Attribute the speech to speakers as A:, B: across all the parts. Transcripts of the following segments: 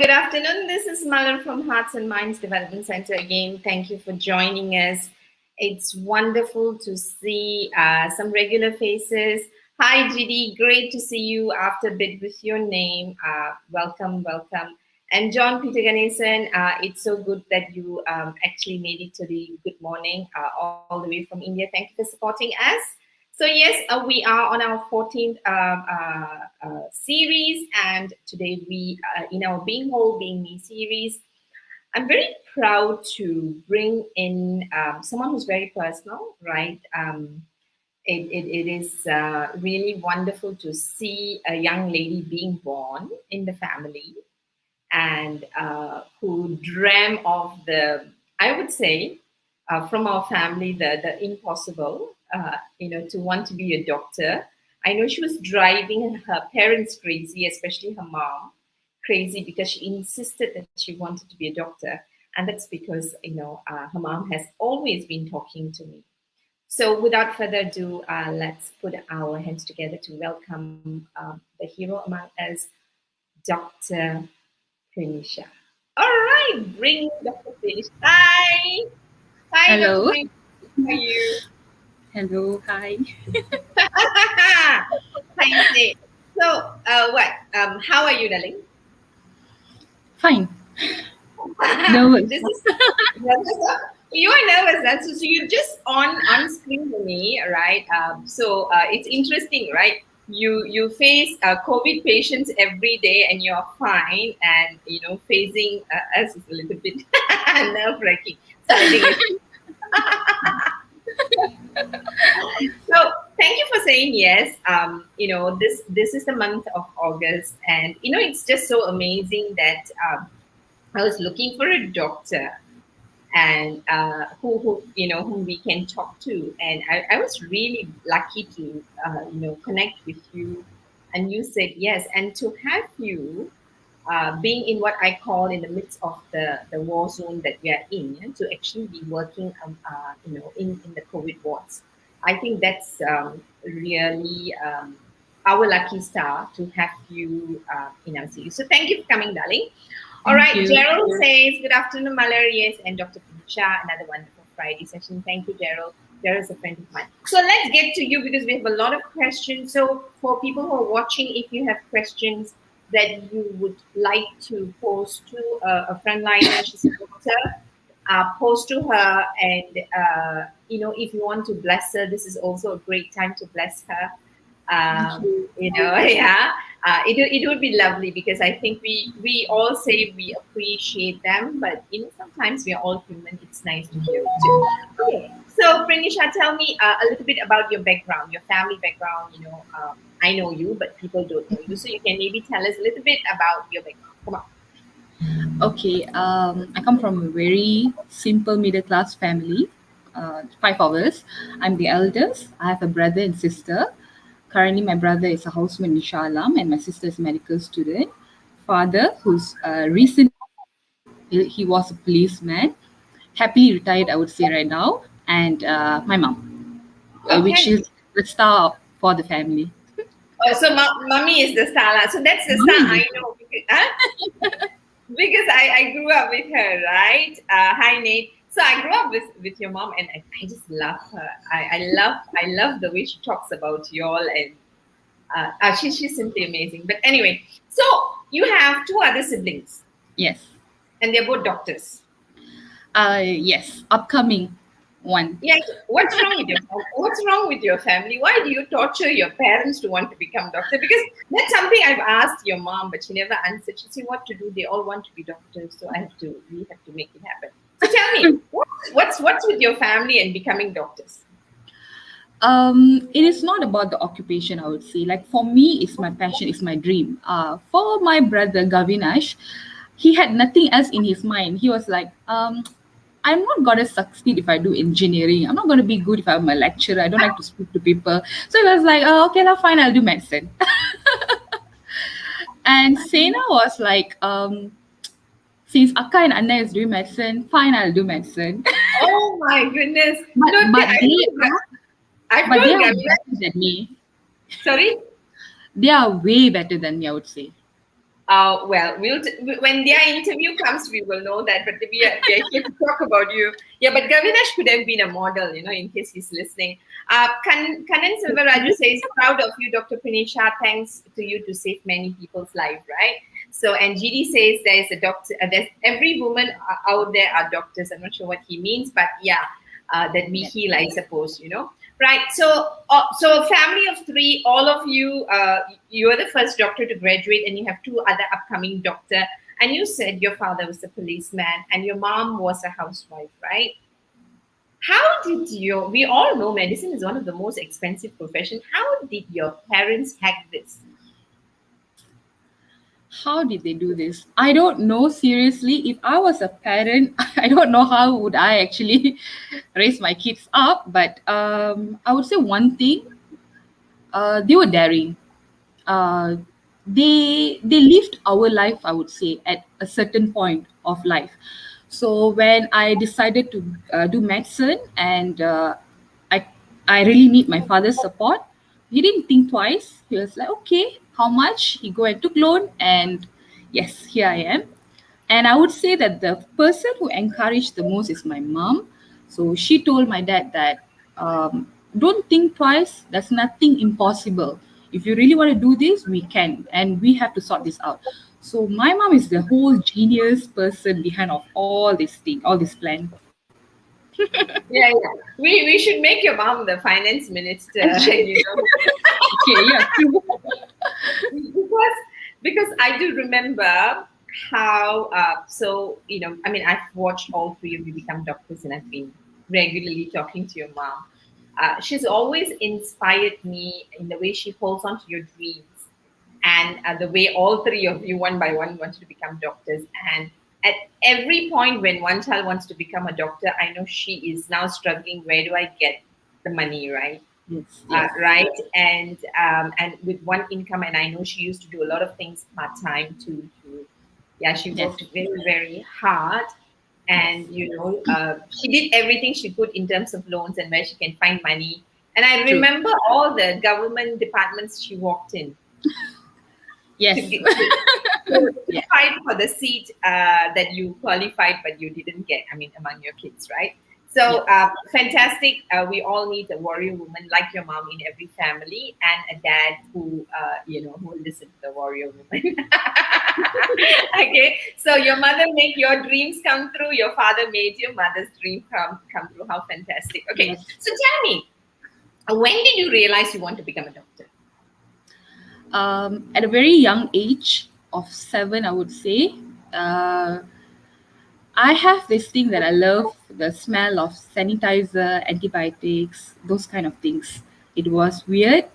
A: good afternoon. This is Malar from Hearts&Minds Development Center again. Thank you for joining us. It's wonderful to see some regular faces. Hi, GD. Great to see you after a bit with your name. Welcome, welcome. And John Peter Ganesan, it's so good that you actually made it to the good morning all the way from India. Thank you for supporting us. So yes, we are on our 14th series, and today we, in our Being Whole, Being Me series, I'm very proud to bring in someone who's very personal, right? It is really wonderful to see a young lady being born in the family and who dream of the, I would say, from our family, the impossible, to want to be a doctor. I know she was driving her parents crazy, especially her mom, crazy because she insisted that she wanted to be a doctor. And that's because, her mom has always been talking to me. So without further ado, let's put our hands together to welcome the hero among us, Dr. Prinisha. All right, bring Dr. Prinisha. Hi. Hi,
B: Hello.
A: Dr. Prinisha. How are you?
B: Hello. Hi.
A: Hi, so, how are you, darling?
B: Fine. Nervous.
A: This is you are nervous. So you're just on screen with me, right? It's interesting, right? You face COVID patients every day, and you're fine, and facing us is a little bit nerve wracking. So I think so thank you for saying yes. This is the month of August, and it's just so amazing that I was looking for a doctor and whom we can talk to, and I was really lucky to connect with you, and you said yes, and to have you being in what I call in the midst of the war zone that we are in, to actually be working in the COVID wards. I think that's really our lucky star to have you in our series. So thank you for coming, darling. All
B: Thank
A: right,
B: you.
A: Gerald says, good afternoon, Malar, yes, and Dr. Prinisha, another wonderful Friday session. Thank you, Gerald. Gerald's a friend of mine. So let's get to you because we have a lot of questions. So for people who are watching, if you have questions that you would like to post to a frontliner, she's a doctor, post to her, and if you want to bless her, this is also a great time to bless her. Yeah, it would be lovely because I think we all say we appreciate them, but sometimes we are all human. It's nice to hear it too. Okay, so Prinisha, tell me a little bit about your background, your family background. I know you, but people don't know you, so you can maybe tell us a little bit about your background. Come on.
B: Okay. I come from a very simple middle class family. 5 of us. I'm the eldest. I have a brother and sister. Currently, my brother is a houseman in Shah Alam, and my sister is a medical student. Father, who's recently he was a policeman, happily retired, I would say right now, and my mom, which
A: Okay.
B: is the star for the family.
A: Oh, so mummy is the star. So that's the star
B: Mommy.
A: I know. Because I grew up with her, right? Hi, Nate. So I grew up with your mom, and I just love her. I love the way she talks about y'all, and she's simply amazing. But anyway, so you have two other siblings,
B: Yes.
A: and they're both doctors.
B: Yes, upcoming one.
A: Yeah, what's wrong with your family? Why do you torture your parents to want to become doctor? Because that's something I've asked your mom, but she never answered. She said, "What to do? They all want to be doctors, so we have to make it happen." So tell me, what's with your family and becoming doctors?
B: It is not about the occupation, I would say. Like for me, it's my passion, it's my dream. For my brother Gavinash, he had nothing else in his mind. He was like, I'm not gonna succeed if I do engineering. I'm not gonna be good if I'm a lecturer. I don't like to speak to people. So he was like, oh, okay, now fine, I'll do medicine. And Sena was like, since Akka and Anna is doing medicine, fine, I'll do medicine.
A: Oh my goodness!
B: but
A: No,
B: but they
A: I've
B: but they
A: told
B: are
A: Gavin.
B: better than me.
A: Sorry.
B: They are way better than me, I would say.
A: Well, when their interview comes, we will know that. But we are here to talk about you. Yeah, but Gavinash could have been a model, in case he's listening. Kanan Silvaraju says, proud of you, Dr. Prinisha. Thanks to you to save many people's life, right? So, and GD says there's a doctor, there's every woman out there are doctors. I'm not sure what he means, but yeah, that we
B: Yes.
A: heal, I suppose. Right. So a family of three, all of you, you are the first doctor to graduate, and you have two other upcoming doctor. And you said your father was a policeman, and your mom was a housewife, right? How did you? We all know medicine is one of the most expensive professions. How did your parents hack this?
B: How did they do this? I don't know. Seriously, if I was a parent, I don't know how would I actually raise my kids up. But I would say one thing: they were daring. uh, they lived our life, I would say, at a certain point of life. So when I decided to do medicine, and i I really need my father's support, he didn't think twice. He was like, okay, how much? He go and took loan, and yes, here I am. And I would say that the person who encouraged the most is my mom. So she told my dad that, don't think twice. There's nothing impossible. If you really want to do this, we can, and we have to sort this out. So my mom is the whole genius person behind of all this thing, all this plan.
A: Yeah, yeah. We should make your mom the finance minister.
B: Actually, okay, yeah, true.
A: because I do remember how I mean, I've watched all three of you become doctors, and I've been regularly talking to your mom. She's always inspired me in the way she holds on to your dreams, and the way all three of you one by one wanted to become doctors. And at every point when one child wants to become a doctor, I know she is now struggling, where do I get the money, right?
B: Yes, yes,
A: Right, and with one income, and I know she used to do a lot of things part time to yeah, she
B: yes,
A: worked very, very hard,
B: yes,
A: and she did everything she could in terms of loans and where she can find money. And I
B: true.
A: remember all the government departments she walked in to
B: Yes,
A: get to
B: yeah,
A: fight for the seat that you qualified but you didn't get. I mean, among your kids, right?
B: yeah,
A: So fantastic. We all need a warrior woman like your mom in every family, and a dad who will listen to the warrior woman. Okay. So your mother made your dreams come true. Your father made your mother's dream come true. How fantastic. Okay.
B: yes.
A: So tell me, when did you realize you want to become a doctor?
B: At a very young age of 7, I would say, uh, I have this thing that I love, the smell of sanitizer, antibiotics, those kind of things. It was weird,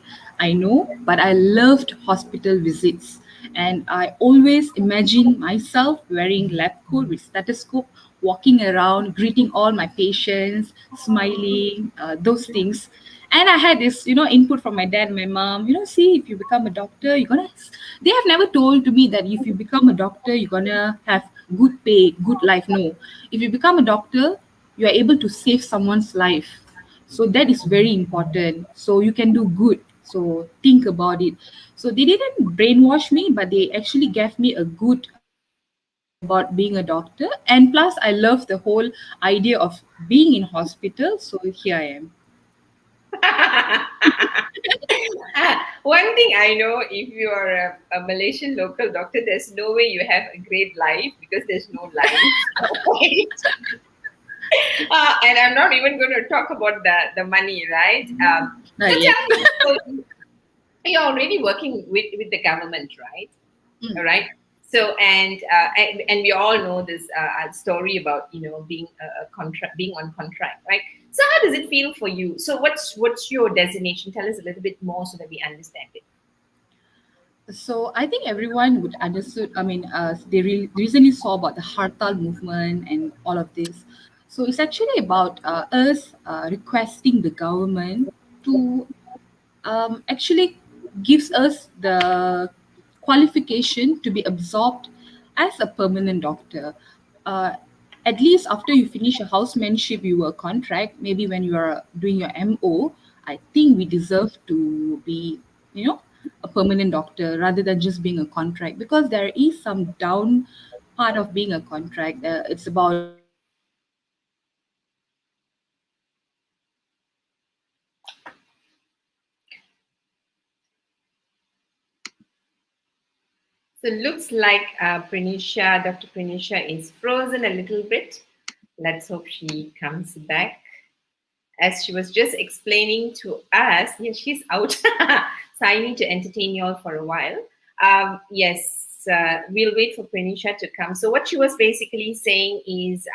B: I know, but I loved hospital visits. And I always imagined myself wearing lab coat with stethoscope, walking around, greeting all my patients, smiling, those things. And I had this, input from my dad and my mom. See, if you become a doctor, you're gonna. They have never told to me that if you become a doctor, you're gonna have good pay, good life. No, if you become a doctor, you are able to save someone's life. So that is very important. So you can do good. So think about it. So they didn't brainwash me, but they actually gave me a good idea about being a doctor. And plus, I love the whole idea of being in hospital. So here I am.
A: One thing I know, if you are a Malaysian local doctor, there's no way you have a great life because there's no life. And I'm not even going to talk about the money, right? So
B: Not yet.
A: tell me, so you're already working with the government, right? All
B: Mm.
A: right. So and we all know this story about being a contract, being on contract, right? So how does it feel for you? So what's your designation? Tell us a little bit more so that we understand it.
B: So I think everyone would understood. I mean, they recently saw about the Hartal movement and all of this. So it's actually about us requesting the government to actually gives us the qualification to be absorbed as a permanent doctor. Uh, at least after you finish your housemanship, you will contract. Maybe when you are doing your MO, I think we deserve to be, you know, a permanent doctor rather than just being a contract, because there is some down part of being a contract. It's about getting paid
A: So looks like Dr. Prinisha is frozen a little bit. Let's hope she comes back. As she was just explaining to us, yes, she's out. So I need to entertain you all for a while. Yes, we'll wait for Pranisha to come. So what she was basically saying is,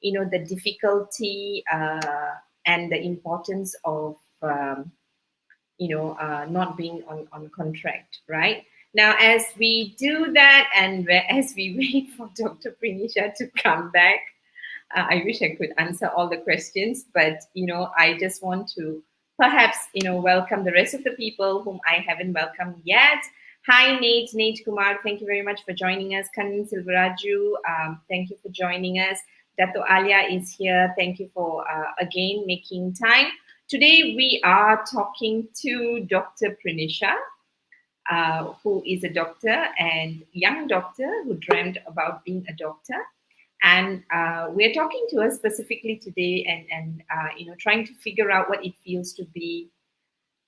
A: the difficulty and the importance of, not being on contract, right? Now, as we do that and as we wait for Dr. Pranisha to come back, I wish I could answer all the questions, but I just want to perhaps welcome the rest of the people whom I haven't welcomed yet. Hi, Nate Kumar. Thank you very much for joining us. Kanan Silvaraju, thank you for joining us. Dato Alia is here. Thank you for again making time. Today we are talking to Dr. Prinisha, who is a doctor and young doctor who dreamt about being a doctor. And we're talking to her specifically today and trying to figure out what it feels to be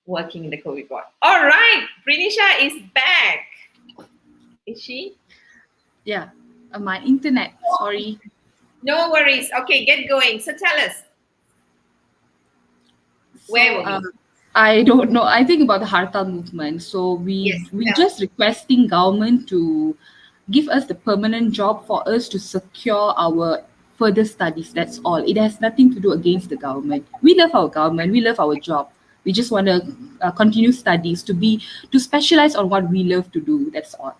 A: working in the COVID ward. All right, Prinisha is back. Is she?
B: yeah, my internet. Sorry.
A: No worries. Okay, get going. So tell us, where
B: So
A: were we?
B: I don't know. I think about the Hartal movement. So we
A: Yes,
B: we
A: tell us.
B: just requesting government to give us the permanent job for us to secure our further studies. That's all. It has nothing to do against the government. We love our government. We love our job. We just want to continue studies to specialize on what we love to do. That's all.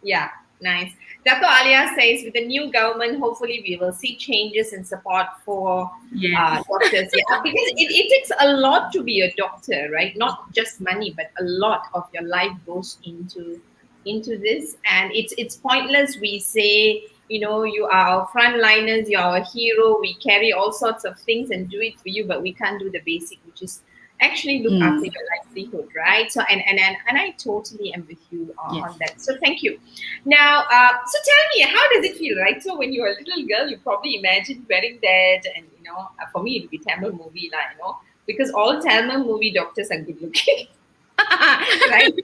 A: Yeah, nice. Dr. Alia says, with the new government, hopefully we will see changes in support for
B: Yes.
A: doctors. Yeah, because it takes a lot to be a doctor, right? Not just money, but a lot of your life goes into this, and it's pointless. We say, you are our frontliners, you are our hero. We carry all sorts of things and do it for you, but we can't do the basic, which is actually look after
B: Mm,
A: your livelihood, right? So and I totally am with you
B: yes.
A: on that. So thank you. Now, so tell me, how does it feel, right? So when you're a little girl, you probably imagined wearing that, and for me, it'd be Tamil movie, like, because all Tamil movie doctors are good looking, right?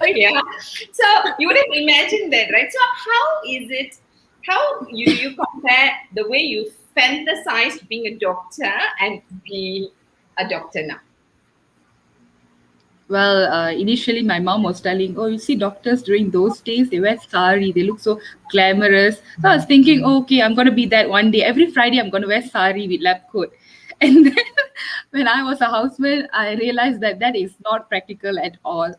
A: Yeah. So you would have imagined that, right? So how is it? How you compare the way you fantasized being a doctor and be a doctor now?
B: Well, initially my mom was telling, "Oh, you see, doctors during those days they wear sari, they look so glamorous." So I was thinking, oh, "Okay, I'm gonna be that one day. Every Friday, I'm gonna wear sari with lab coat." And then when I was a houseman, I realized that that is not practical at all.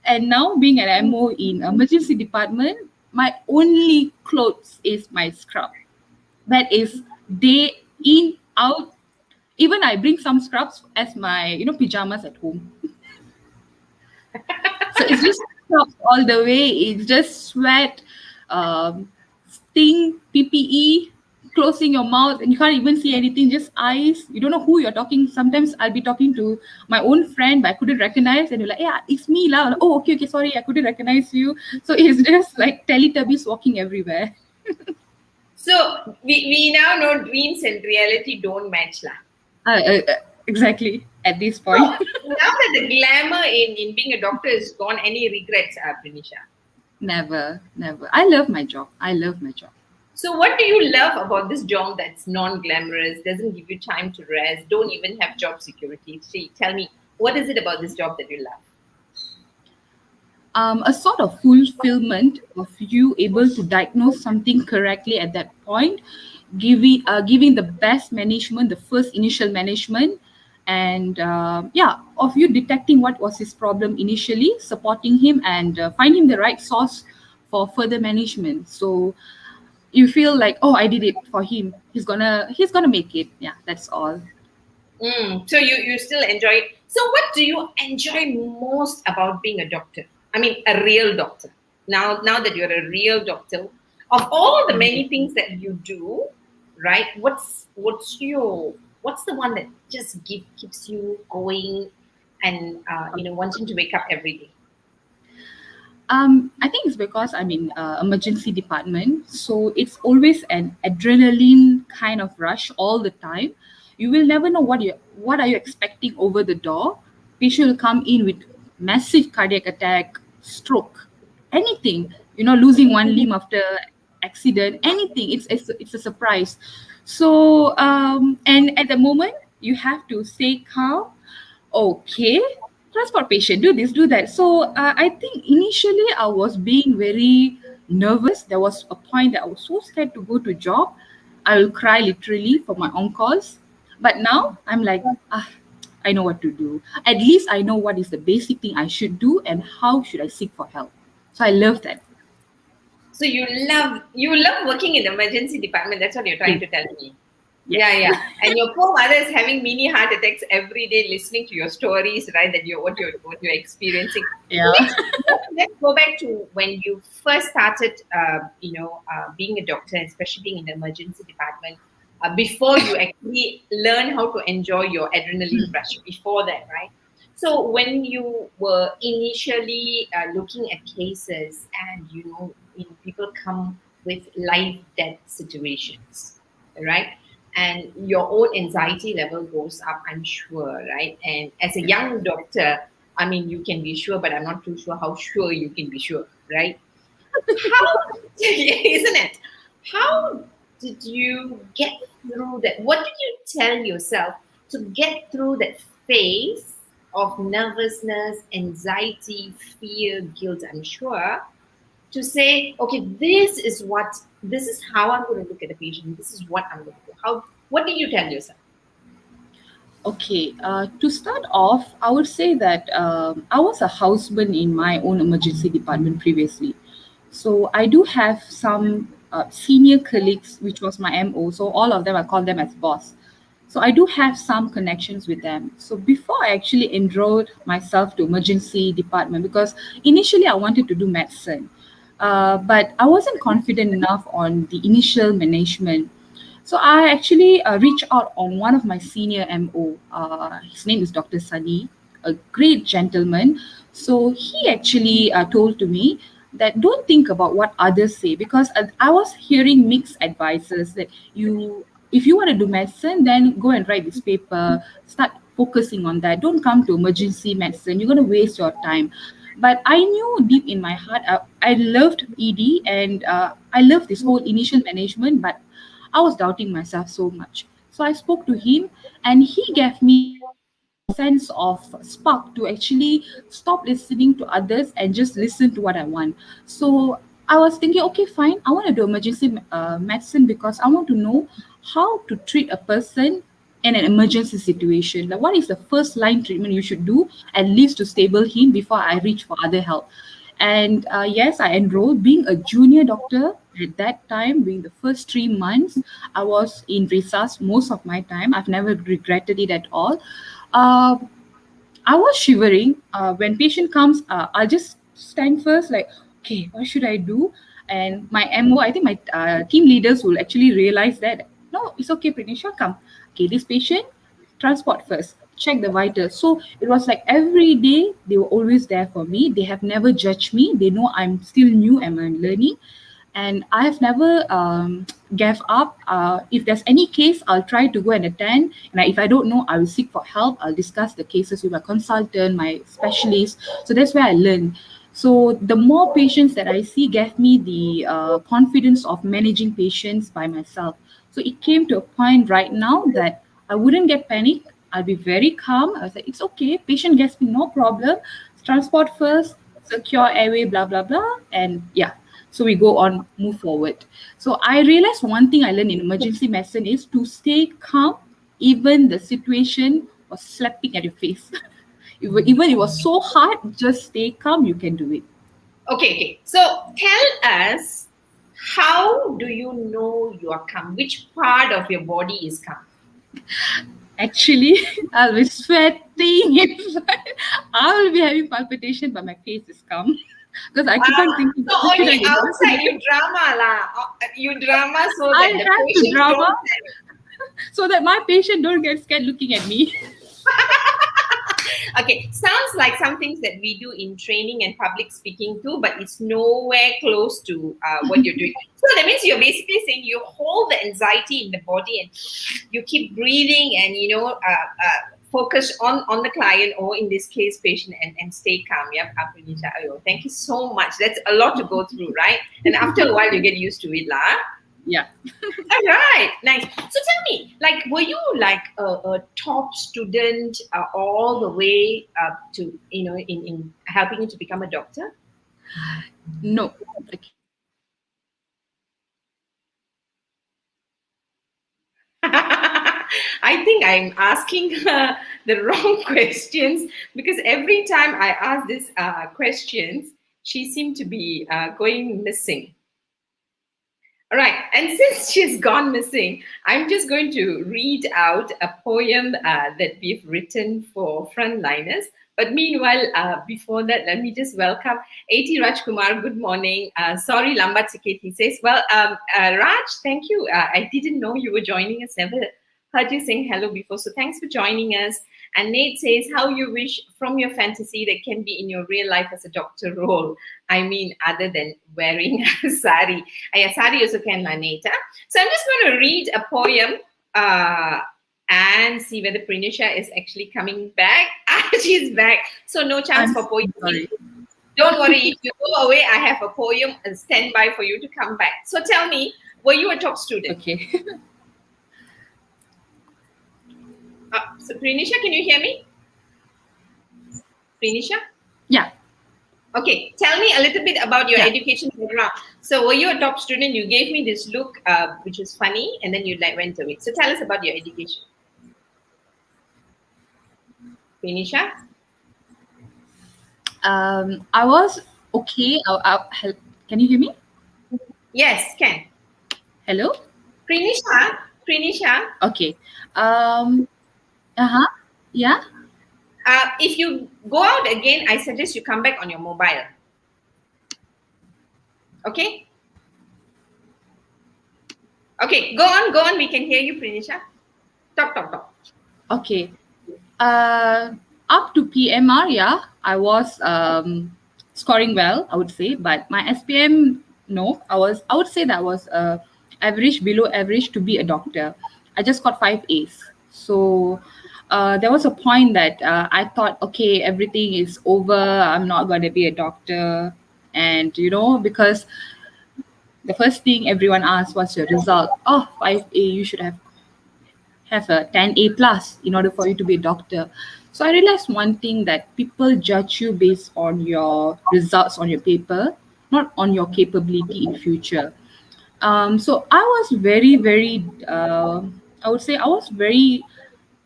B: And now, being an MO in emergency department, my only clothes is my scrub. That is day in out. Even I bring some scrubs as my pajamas at home. So it's just scrubs all the way. It's just sweat, sting, PPE, closing your mouth, and you can't even see anything, just eyes. You don't know who you're talking. Sometimes I'll be talking to my own friend, but I couldn't recognize, and you're like, "Yeah, it's me, lah." Like, oh, okay, sorry, I couldn't recognize you. So it's just like Teletubbies walking everywhere.
A: So we now know dreams and reality don't match, lah.
B: Exactly at this
A: So
B: point.
A: now that the glamour in being a doctor is gone, any regrets, Pranisha?
B: Never, never. I love my job. I love my job.
A: So what do you love about this job that's non-glamorous, doesn't give you time to rest, don't even have job security? See, tell me, what is it about this job that you love?
B: A sort of fulfillment of you able to diagnose something correctly at that point, giving the best management, the first initial management, and yeah, of you detecting what was his problem initially, supporting him, and finding the right source for further management. So you feel like, oh, I did it for him. He's gonna make it. Yeah, that's all.
A: So you still enjoy it. So what do you enjoy most about being a doctor? I mean, a real doctor. Now that you're a real doctor, of all the many things that you do, right? What's the one that just keeps you going? and wanting to wake up every day?
B: I think it's because I'm in emergency department, so it's always an adrenaline kind of rush all the time. You will never know what are you expecting over the door. Patient will come in with massive cardiac attack, stroke, anything. Losing one limb after accident, anything. It's a surprise. So and at the moment you have to stay calm. Okay, transport patient, do this, do that. So I think initially I was being very nervous. There was a point that I was so scared to go to job. I will cry literally for my on calls. But now I'm like, I know what to do. At least I know what is the basic thing I should do and how should I seek for help. So I love that.
A: So you love working in the emergency department. That's what you're trying
B: Yes.
A: to tell me. Yeah,
B: Yes.
A: yeah. And your poor mother is having mini heart attacks every day, listening to your stories, right? That what you're experiencing. So
B: Yeah.
A: let's go back to when you first started, being a doctor, especially being in the emergency department. Before you actually learn how to enjoy your adrenaline rush. Before that, right? So when you were initially looking at cases, and people come with life death situations, right? And your own anxiety level goes up, I'm sure, right? And as a
B: Yeah.
A: young doctor, I mean, you can be sure, but I'm not too sure how sure you can be sure, right? How, isn't it? How did you get through that? What did you tell yourself to get through that phase of nervousness, anxiety, fear, guilt? I'm sure, to say, okay, this is how I'm going to look at the patient. This is what I'm going to do. What did you tell yourself?
B: Okay, to start off, I would say that I was a houseman in my own emergency department previously. So I do have some senior colleagues, which was my MO. So all of them, I call them as boss. So I do have some connections with them. So before I actually enrolled myself to emergency department, because initially I wanted to do medicine, but I wasn't confident enough on the initial management. So I actually reached out on one of my senior MO. His name is Dr. Sunny, a great gentleman. So he actually told to me that don't think about what others say, because I was hearing mixed advices that if you want to do medicine, then go and write this paper, start focusing on that. Don't come to emergency medicine. You're going to waste your time. But I knew deep in my heart, I loved ED and I loved this whole initial management, but I was doubting myself so much. So I spoke to him and he gave me a sense of spark to actually stop listening to others and just listen to what I want. So I was thinking, okay, fine, I want to do emergency medicine because I want to know how to treat a person in an emergency situation. Like, what is the first line treatment you should do, at least to stable him before I reach for other help? And yes, I enrolled. Being a junior doctor at that time, being the first 3 months, I was in resus most of my time. I've never regretted it at all. Uh, I was shivering. When patient comes, I'll just stand first, like, okay, what should I do? And my MO, I think my team leaders will actually realize that, no, it's okay, Prinisha, come. Okay, this patient, transport first, check the vitals. So it was like every day they were always there for me. They have never judged me. They know I'm still new and I'm learning, and I have never gave up. If there's any case, I'll try to go and attend. And if I don't know, I will seek for help. I'll discuss the cases with my consultant, my specialist. So that's where I learn. So the more patients that I see gave me the confidence of managing patients by myself. So it came to a point right now that I wouldn't get panic. I'll be very calm. I was like, it's okay. Patient gets me, no problem. Transport first, secure airway, blah, blah, blah. And yeah, so we go on, move forward. So I realized one thing I learned in emergency medicine is to stay calm, even the situation was slapping at your face. Even it was so hard, just stay calm, you can do it.
A: Okay, okay. So tell us, how do you know you are calm? Which part of your body is calm?
B: Actually, I'll be sweating inside. I will be having palpitation, but my face is calm. Because I keep on thinking,
A: So
B: what should
A: only
B: I do? What should I
A: outside
B: do?
A: you drama lah. You drama so
B: I
A: that the
B: have to
A: patients
B: drama
A: don't.
B: so that my patient don't get scared looking at me.
A: Okay, sounds like some things that we do in training and public speaking too, but it's nowhere close to what you're doing. So that means you're basically saying you hold the anxiety in the body and you keep breathing and focus on the client, or in this case patient, and stay calm. Yep, Prinisha. Oh, thank you so much. That's a lot to go through, right? And after a while you get used to it lah.
B: Yeah.
A: All right, nice. So tell me, like, were you like a top student all the way up to, in helping you to become a doctor?
B: No. Okay.
A: I think I'm asking the wrong questions, because every time I ask these questions, she seemed to be going missing. All right, and since she's gone missing, I'm just going to read out a poem that we've written for frontliners. But meanwhile, before that, let me just welcome A.T. Rajkumar. Good morning. Sorry, Lambat Sikit, he says. Well, Raj, thank you. I didn't know you were joining us. Never heard you saying hello before. So thanks for joining us. And Nate says, how you wish from your fantasy that can be in your real life as a doctor role. I mean, other than wearing a sari. Sari also can, Nate. Huh? So I'm just going to read a poem and see whether Prinisha is actually coming back. She's back. So no chance for poetry.
B: Sorry.
A: Don't worry. If you go away, I have a poem and stand by for you to come back. So tell me, were you a top student?
B: Okay.
A: So Prinisha, can you hear me? Prinisha?
B: Yeah.
A: Okay, tell me a little bit about your
B: Yeah.
A: education background. So were you a top student? You gave me this look, which is funny, and then you went away. So tell us about your education. Prinisha?
B: I was okay. Can you hear me?
A: Yes, can.
B: Hello?
A: Prinisha? Prinisha?
B: Okay. Yeah.
A: If you go out again, I suggest you come back on your mobile. Okay? Okay, go on. We can hear you, Prinisha. Talk.
B: Okay. Up to PMR, yeah, I was scoring well, I would say, but my SPM, no, I would say that I was average, below average to be a doctor. I just got 5 A's. So there was a point that I thought, okay, everything is over. I'm not going to be a doctor. And, because the first thing everyone asked was your result. Oh, 5A, you should have a 10A plus in order for you to be a doctor. So I realized one thing, that people judge you based on your results on your paper, not on your capability in future. So I was very, very, I would say I was very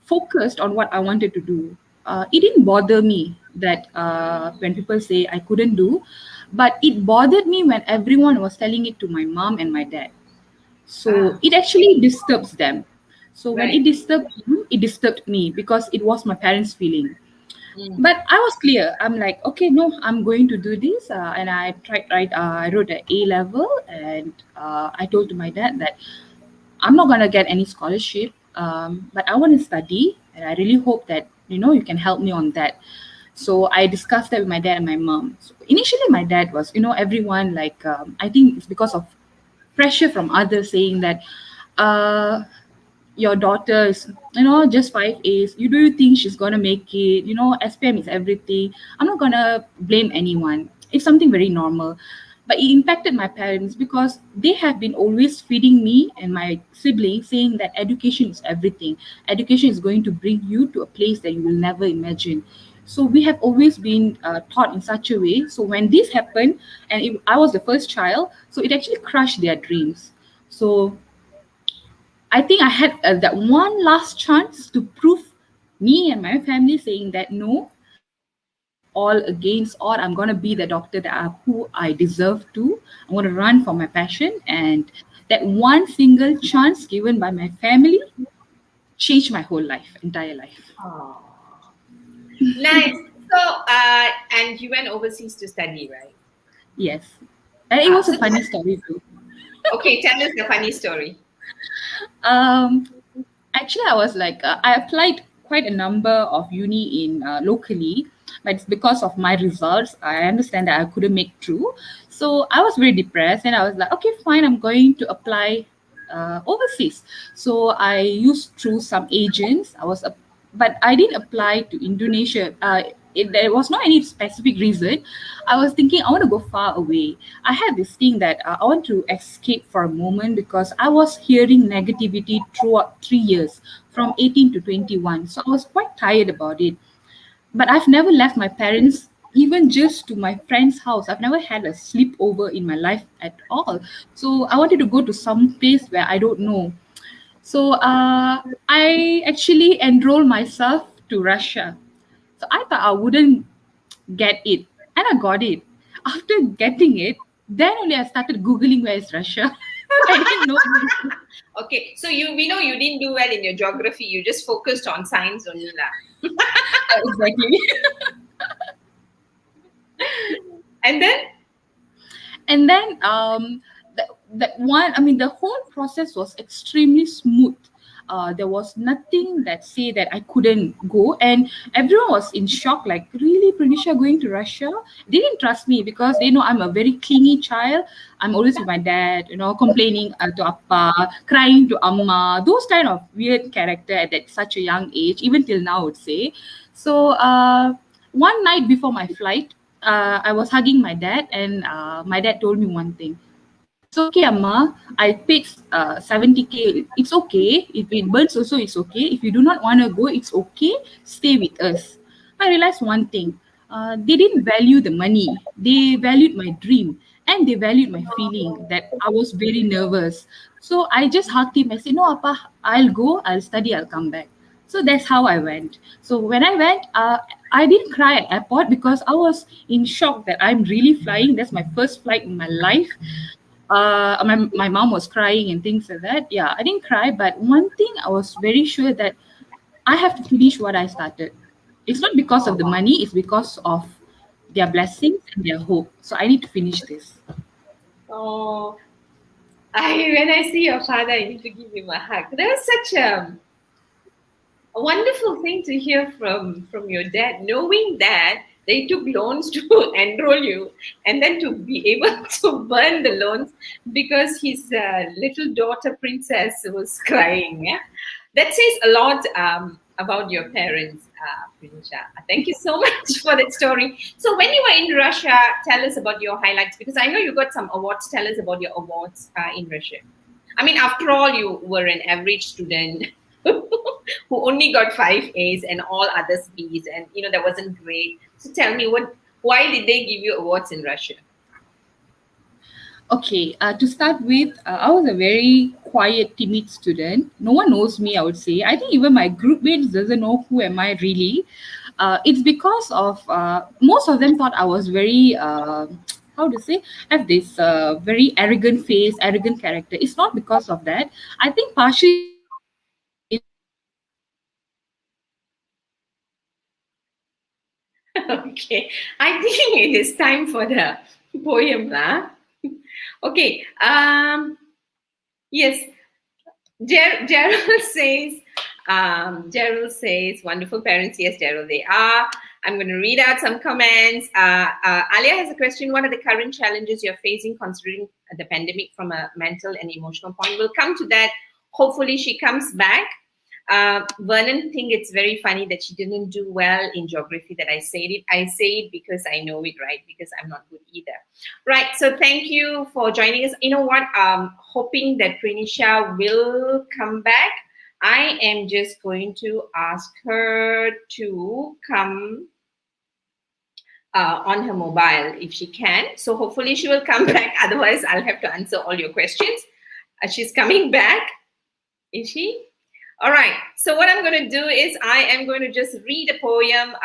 B: focused on what I wanted to do. It didn't bother me that when people say I couldn't do, but it bothered me when everyone was telling it to my mom and my dad. So it actually disturbs them. So when it
A: Right.
B: disturbed them, it disturbed me because it was my parents' feeling.
A: Mm.
B: But I was clear. I'm like, okay, no, I'm going to do this. And I tried, right? I wrote an A level, and I told to my dad that I'm not gonna get any scholarship, but I want to study, and I really hope that you can help me on that. So I discussed that with my dad and my mom. So initially, my dad was, everyone like, I think it's because of pressure from others saying that uh your daughter is just 5 A's. Do you think she's gonna make it? SPM is everything. I'm not gonna blame anyone. It's something very normal. But it impacted my parents because they have been always feeding me and my siblings saying that education is everything. Education is going to bring you to a place that you will never imagine. So we have always been taught in such a way. So when this happened, and I was the first child, so it actually crushed their dreams. So I think I had that one last chance to prove me and my family, saying that no, all against all, I'm going to be the doctor who I deserve to. I'm going to run for my passion. And that one single chance given by my family changed my whole life, entire life.
A: Oh, nice. So, and you went overseas to study, right?
B: Yes. And it was a
A: So,
B: funny story too.
A: okay, tell us the funny story.
B: Um, Actually, I was like, I applied quite a number of uni in locally, but it's because of my results. I understand that I couldn't make through, so I was very depressed, and I was like, okay, fine, I'm going to apply overseas. So I used through some agents. But I didn't apply to Indonesia. There was not any specific reason. I was thinking I want to go far away. I had this thing that I want to escape for a moment because I was hearing negativity throughout 3 years, from 18 to 21. So I was quite tired about it. But I've never left my parents, even just to my friend's house. I've never had a sleepover in my life at all. So I wanted to go to some place where I don't know. So I actually enrolled myself to Russia. So I thought I wouldn't get it, and I got it. After getting it, then only I started googling where is Russia. I didn't know.
A: Okay, so we know you didn't do well in your geography. You just focused on science only, lah.
B: Exactly.
A: And then,
B: And then that one, I mean, the whole process was extremely smooth. There was nothing that say that I couldn't go, and everyone was in shock. Like, really, Pranisha going to Russia? They didn't trust me because they know I'm a very clingy child. I'm always with my dad, complaining to appa, crying to amma. Those kind of weird character at that such a young age, even till now, I would say. So one night before my flight, I was hugging my dad, and my dad told me one thing. It's okay, Amma. I paid 70K. It's okay. If it burns, also it's okay. If you do not want to go, it's okay. Stay with us. I realized one thing. They didn't value the money. They valued my dream, and they valued my feeling that I was very nervous. So I just hugged him. I said, "No, Appa, I'll go. I'll study. I'll come back." So that's how I went. So when I went, I didn't cry at airport because I was in shock that I'm really flying. That's my first flight in my life. My mom was crying and things like that. Yeah, I didn't cry, but one thing I was very sure that I have to finish what I started. It's not because
A: oh
B: of the
A: wow,
B: money, it's because of their blessings and their hope. So I need to finish this.
A: oh, when I see your father, I need to give him a hug. That was such a wonderful thing to hear from your dad, knowing that they took loans to enroll you, and then to be able to burn the loans because his little daughter princess was crying. Yeah? That says a lot about your parents, Prinisha. Thank you so much for that story. So when you were in Russia, tell us about your highlights, because I know you got some awards. Tell us about your awards in Russia. I mean, after all, you were an average student who only got five A's and all others B's, and that wasn't great. So tell me, why did they give you awards in Russia?
B: Okay, to start with, I was a very quiet, timid student. No one knows me, I would say. I think even my group mates doesn't know who am I really. It's because of most of them thought I was very how to say, have this very arrogant face, arrogant character. It's not because of that. I think partially because of my intelligence.
A: Okay, I think it is time for the poem, lah. Okay. Yes, Gerald says, wonderful parents. Yes, Gerald, they are. I'm going to read out some comments. Alia has a question. What are the current challenges you're facing considering the pandemic from a mental and emotional point? We'll come to that. Hopefully she comes back. Vernon think it's very funny that she didn't do well in geography that I said it. I say it because I know it, right? Because I'm not good either. Right. So thank you for joining us. You know what? Hoping that Prinisha will come back. I am just going to ask her to come on her mobile if she can. So hopefully she will come back. Otherwise, I'll have to answer all your questions. She's coming back. Is she? All right. So what I'm going to do is I am going to just read a poem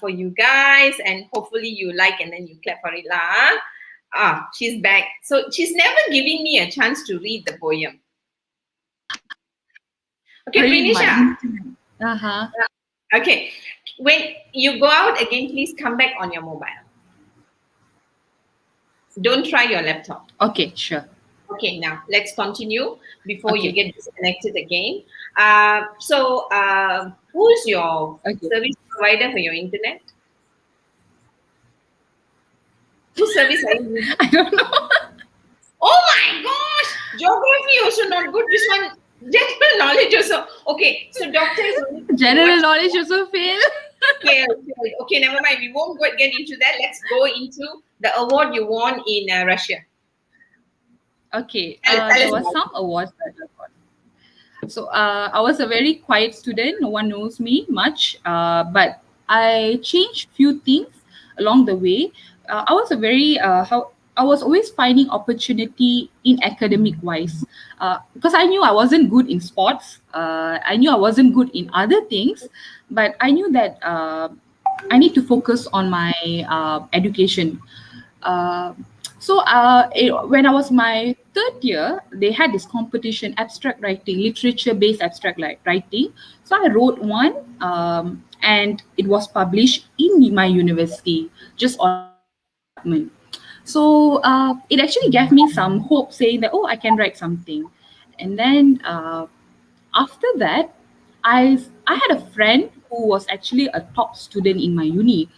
A: for you guys, and hopefully you like, and then you clap for it lah. She's back. So she's never giving me a chance to read the poem. Okay,
B: Sorry, my
A: Prinisha.
B: internet. Uh-huh.
A: Okay. When you go out again, please come back on your mobile. Don't try your laptop.
B: Okay, sure.
A: Okay, now let's continue before you
B: Okay.
A: get disconnected again. Who's your
B: Okay.
A: service provider for your internet? Whose service are you using?
B: I don't know.
A: Oh my gosh! Geography also not good. This one, general knowledge also. Okay, so doctor is only okay. What?
B: General knowledge also fail.
A: Okay, okay, okay, never mind. We won't get into that. Let's go into the award you won in Russia.
B: Okay.
A: Tell
B: There
A: us
B: was
A: about
B: some awards that I got. So I was a very quiet student. No one knows me much, but I changed few things along the way. I was a very how I was always finding opportunity in academic wise, because I knew I wasn't good in sports. I knew I wasn't good in other things, but I knew that I need to focus on my education. Uh, when I was my third year, they had this competition, abstract writing, literature-based writing. So I wrote one, and it was published in my university, just on my department. So it actually gave me some hope, saying that I can write something. And then after that, I had a friend who was actually a top student in my uni.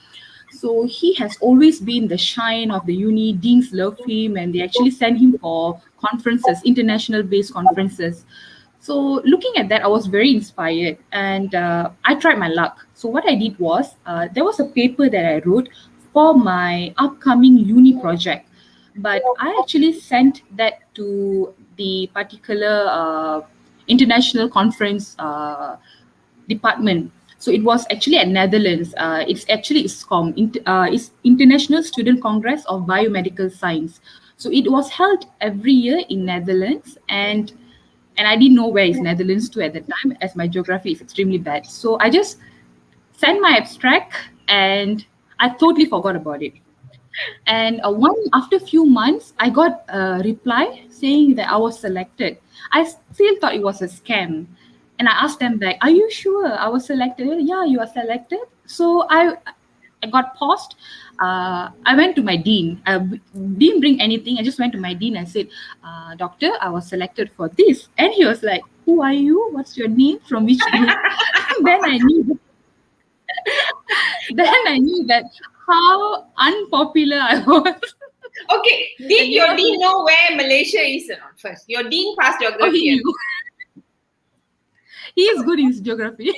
B: So he has always been the shine of the uni. Deans love him, and they actually send him for conferences, international based conferences. So looking at that, I was very inspired, and I tried my luck. So what I did was, there was a paper that I wrote for my upcoming uni project, but I actually sent that to the particular international conference department. So it was actually at Netherlands. It's actually it's International Student Congress of Biomedical Science. So it was held every year in Netherlands, and I didn't know where is Netherlands to at the time, as my geography is extremely bad. So I just sent my abstract, and I totally forgot about it. And one after a few months, I got a reply saying that I was selected. I still thought it was a scam, and I asked them back, "Are you sure I was selected?" Yeah, you are selected. So I got paused. I went to my dean. I didn't bring anything. I just went to my dean and said, "Doctor, I was selected for this," and he was like, "Who are you? What's your name? From which group?" then I knew then I knew that how unpopular I was.
A: okay, did
B: And he
A: your
B: was
A: dean
B: like,
A: know where Malaysia is or not first? Your dean passed
B: oh, he
A: geography.
B: knew. He is good in his geography,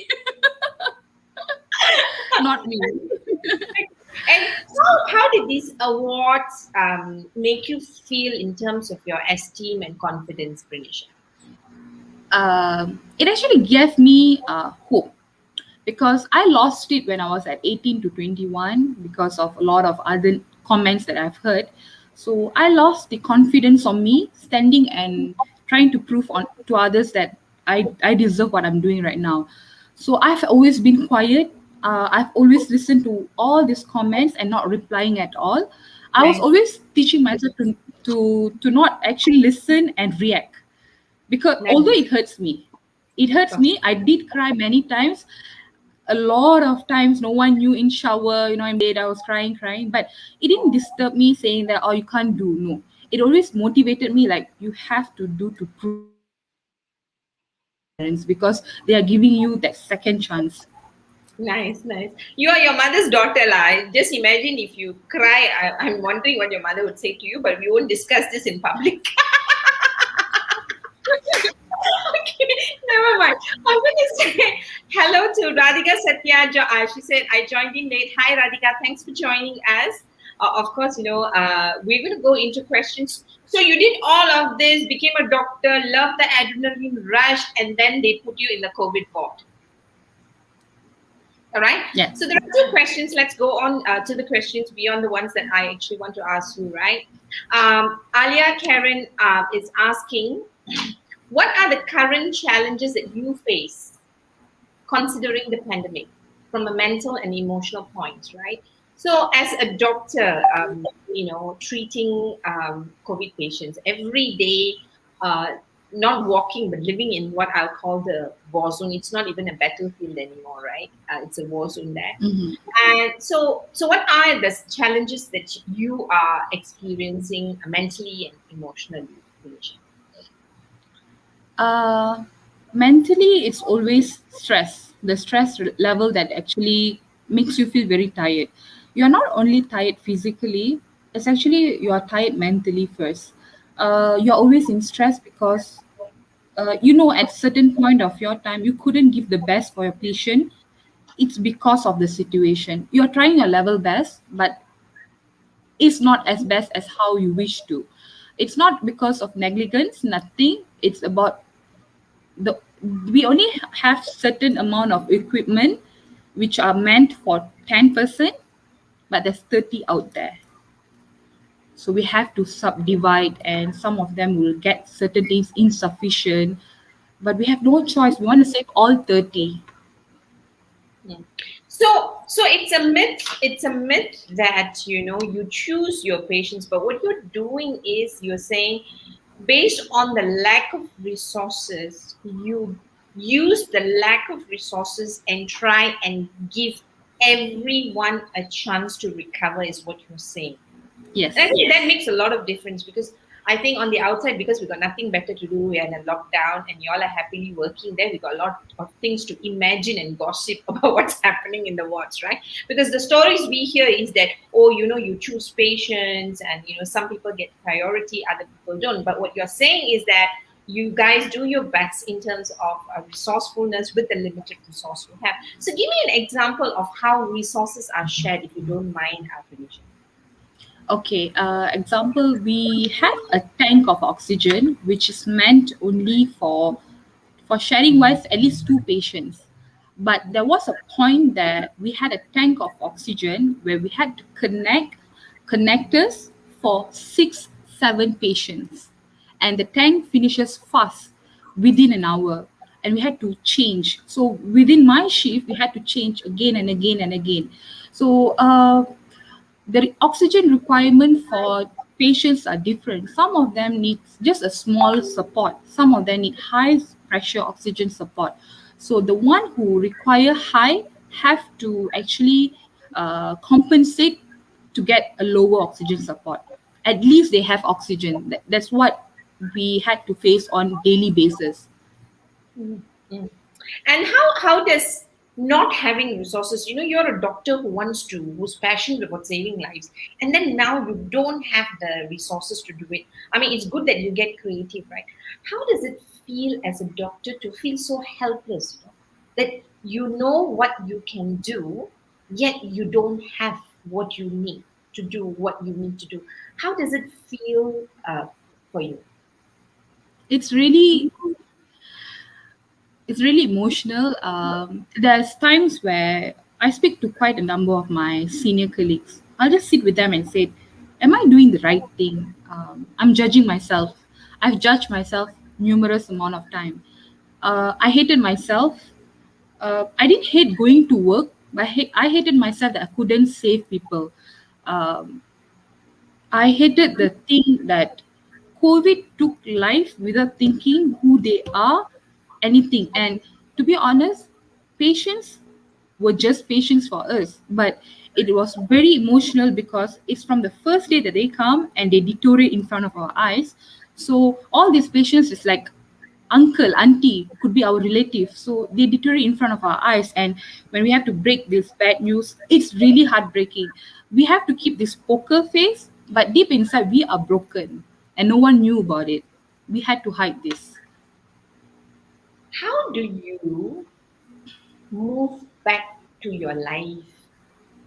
B: not me.
A: And how did these awards make you feel in terms of your esteem and confidence, Prinisha?
B: It actually gave me hope, because I lost it when I was at 18 to 21 because of a lot of other comments that I've heard. So I lost the confidence on me standing and trying to prove on to others that I deserve what I'm doing right now. So I've always been quiet. I've always listened to all these comments and not replying at all. I was
A: Nice,
B: always teaching myself to not actually listen and react, because although
A: nice.
B: it hurts me. I did cry many times, a lot of times. No one knew, in shower, in bed, I was crying, but it didn't disturb me saying that, oh, you can't do. No, it always motivated me, like, you have to do, to prove to your parents, because they are giving you that second chance.
A: Nice, nice. You are your mother's daughter, lah. Just imagine if you cry. I'm wondering what your mother would say to you, but we won't discuss this in public. Okay, never mind. I'm going to say hello to Radhika Satya. She said, I joined in late. Hi, Radhika. Thanks for joining us. Of course, we're going to go into questions. So you did all of this, became a doctor, loved the adrenaline rush, and then they put you in the COVID ward. All right.
B: Yeah.
A: So there are two questions. Let's go on to the questions beyond the ones that I actually want to ask you, right? Alia Karen is asking, what are the current challenges that you face considering the pandemic from a mental and emotional point, right? So, as a doctor, treating COVID patients every day, not walking but living in what I'll call the war zone. It's not even a battlefield anymore, right? It's a war zone there.
B: Mhm.
A: And so what are the challenges that you are experiencing mentally and emotionally? Felicia?
B: Uh, Mentally, it's always stress. The stress level that actually makes you feel very tired. You're not only tired physically, it's actually you are tired mentally first. You're always in stress because at certain point of your time you couldn't give the best for your patient. It's because of the situation. You're trying your level best, but it's not as best as how you wish to. It's not because of negligence, nothing. It's about the we only have certain amount of equipment which are meant for 10%, but there's 30 out there. So we have to subdivide, and some of them will get certain things insufficient, but we have no choice. We want to save all 30.
A: Mm. So it's a myth. It's a myth that you choose your patients, but what you're doing is you're saying, based on the lack of resources, you use the lack of resources and try and give everyone a chance to recover. Is what you're saying. And I
B: Yes.
A: think that makes a lot of difference, because I think on the outside, because we've got nothing better to do, we're in a lockdown and y'all are happily working there, we've got a lot of things to imagine and gossip about what's happening in the wards, right? Because the stories we hear is that, oh, you choose patients and, some people get priority, other people don't. But what you're saying is that you guys do your best in terms of resourcefulness with the limited resource you have. So give me an example of how resources are shared, if you don't mind, Felicia.
B: Okay, example, we have a tank of oxygen which is meant only for sharing wise at least two patients. But there was a point that we had a tank of oxygen where we had to connect connectors for six, seven patients. And the tank finishes fast within an hour. And we had to change. So within my shift, we had to change again and again and again. So the oxygen requirement for patients are different. Some of them need just a small support. Some of them need high pressure oxygen support. So the one who require high have to actually compensate to get a lower oxygen support. At least they have oxygen. That's what we had to face on daily basis.
A: Mm, mm. And how does not having resources, you're a doctor who's passionate about saving lives, and then now you don't have the resources to do it. I mean, it's good that you get creative, right? How does it feel as a doctor to feel so helpless, that you know what you can do, yet you don't have what you need to do what you need to do? How does it feel for you?
B: It's really it's really emotional. There's times where I speak to quite a number of my senior colleagues. I'll just sit with them and say, "Am I doing the right thing?" I'm judging myself. I've judged myself numerous amount of time. I hated myself. I didn't hate going to work, but I hated myself that I couldn't save people. Um, I hated the thing that COVID took life without thinking who they are, anything. And to be honest, patients were just patients for us. But it was very emotional because it's from the first day that they come and they deteriorate in front of our eyes. So all these patients is like uncle, auntie, could be our relative. So they deteriorate in front of our eyes. And when we have to break this bad news, it's really heartbreaking. We have to keep this poker face, but deep inside, we are broken. And no one knew about it. We had to hide this.
A: How do you move back to your life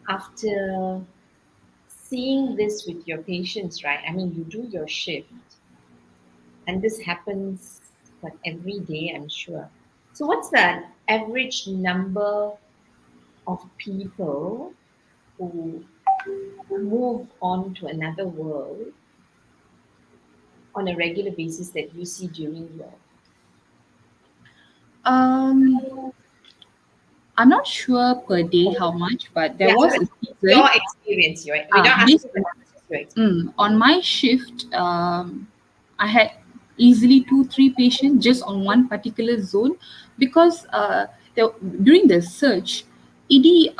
A: after seeing this with your patients, right? I mean, you do your shift, and this happens what every day, I'm sure. So, what's the average number of people who move on to another world on a regular basis that you see during your?
B: Um, I'm not sure per day how much, but there
A: Yeah,
B: was a
A: your
B: season.
A: experience. We're not
B: This
A: asking for numbers, just your experience.
B: on my shift, I had easily two, three patients just on one particular zone because during the search, ED,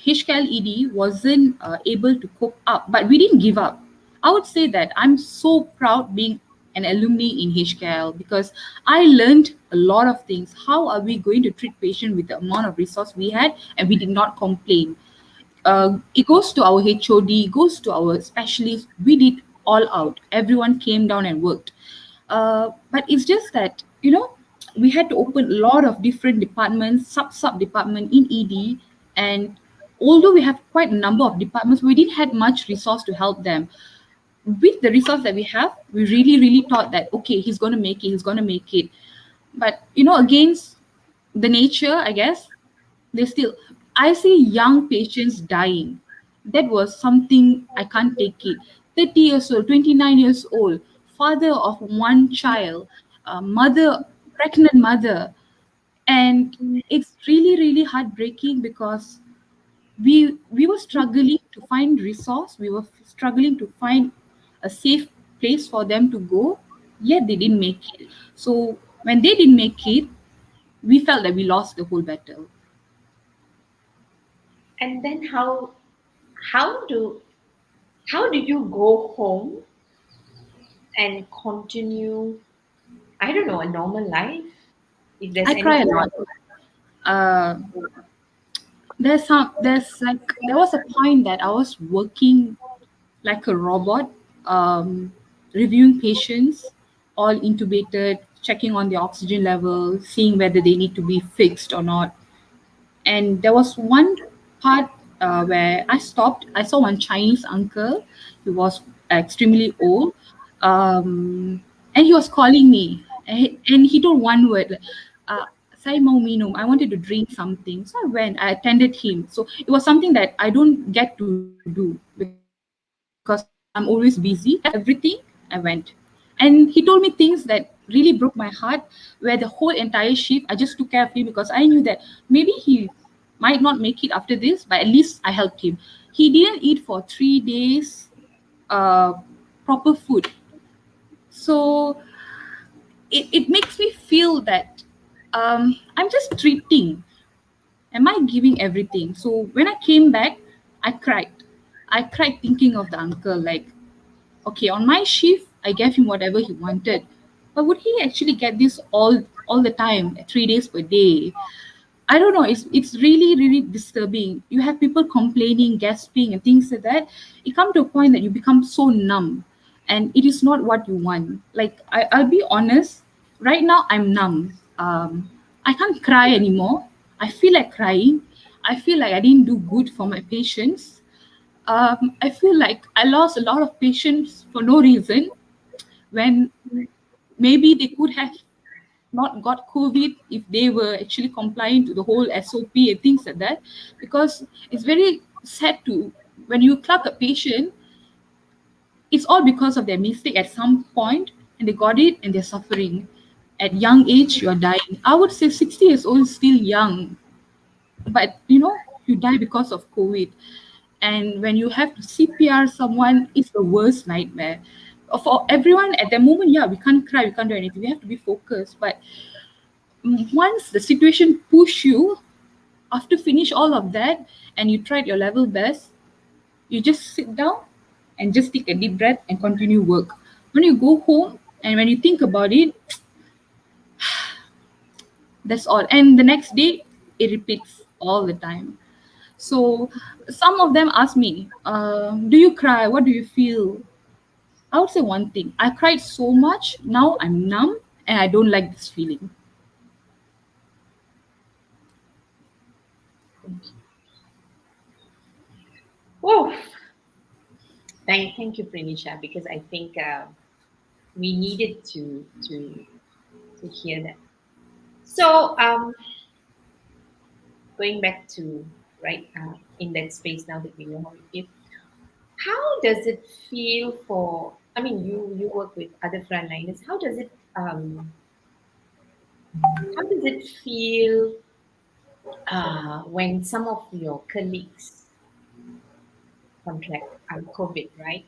B: HCAL ED wasn't able to cope up, but we didn't give up. I would say that I'm so proud being an alumni in HKL because I learned a lot of things. How are we going to treat patient with the amount of resource we had and we did not complain? It goes to our HOD, goes to our specialists. We did all out. Everyone came down and worked. But it's just that, we had to open a lot of different departments, sub department in ED, and although we have quite a number of departments, we didn't have much resource to help them. With the resource that we have, we really, really thought that okay, he's gonna make it, he's gonna make it. But against the nature, I guess, they still, I see young patients dying. That was something I can't take it. 30 years old, 29 years old, father of one child, mother, pregnant mother. And it's really, really heartbreaking because we were struggling to find resource, we were struggling to find a safe place for them to go, yet they didn't make it. So when they didn't make it, we felt that we lost the whole battle.
A: And then how do how do you go home and continue, I don't know, a normal life, if there's
B: I cry a
A: anything?
B: lot. uh, there was a point that I was working like a robot, um, reviewing patients, all intubated, checking on the oxygen level, seeing whether they need to be fixed or not. And there was one part where I stopped. I saw one Chinese uncle. He was extremely old, and he was calling me, and he told one word, like, "Saya mau minum." I wanted to drink something, so I went. I attended him. So it was something that I don't get to do because I'm always busy. I had everything. I went. And he told me things that really broke my heart, where the whole entire shift, I just took care of him because I knew that maybe he might not make it after this, but at least I helped him. He didn't eat for 3 days, uh, proper food. So it makes me feel that I'm just treating. Am I giving everything? So when I came back, I cried. I cried thinking of the uncle, like, okay, on my shift, I gave him whatever he wanted. But would he actually get this all the time, 3 days per day? I don't know. It's really, really disturbing. You have people complaining, gasping, and things like that. It comes to a point that you become so numb, and it is not what you want. Like I'll be honest. Right now, I'm numb. I can't cry anymore. I feel like crying. I feel like I didn't do good for my patients. I feel like I lost a lot of patients for no reason when maybe they could have not got COVID if they were actually complying to the whole SOP and things like that. Because it's very sad to, when you clock a patient, it's all because of their mistake at some point and they got it and they're suffering. At young age, you're dying. I would say 60 years old is still young, but you die because of COVID. And when you have to CPR someone, it's the worst nightmare. For everyone at that moment, yeah, we can't cry, we can't do anything. We have to be focused. But once the situation push you, after finish all of that and you tried your level best, you just sit down and just take a deep breath and continue work. When you go home and when you think about it, that's all. And the next day, it repeats all the time. So some of them ask me, do you cry? What do you feel? I would say one thing. I cried so much. Now I'm numb and I don't like this feeling.
A: Oh, thank you, Prinisha, because I think we needed to hear that. So, going back to right in that space now that we know how it feels, how does it feel for? I mean, you work with other frontliners. How does it feel when some of your colleagues contract COVID? Right?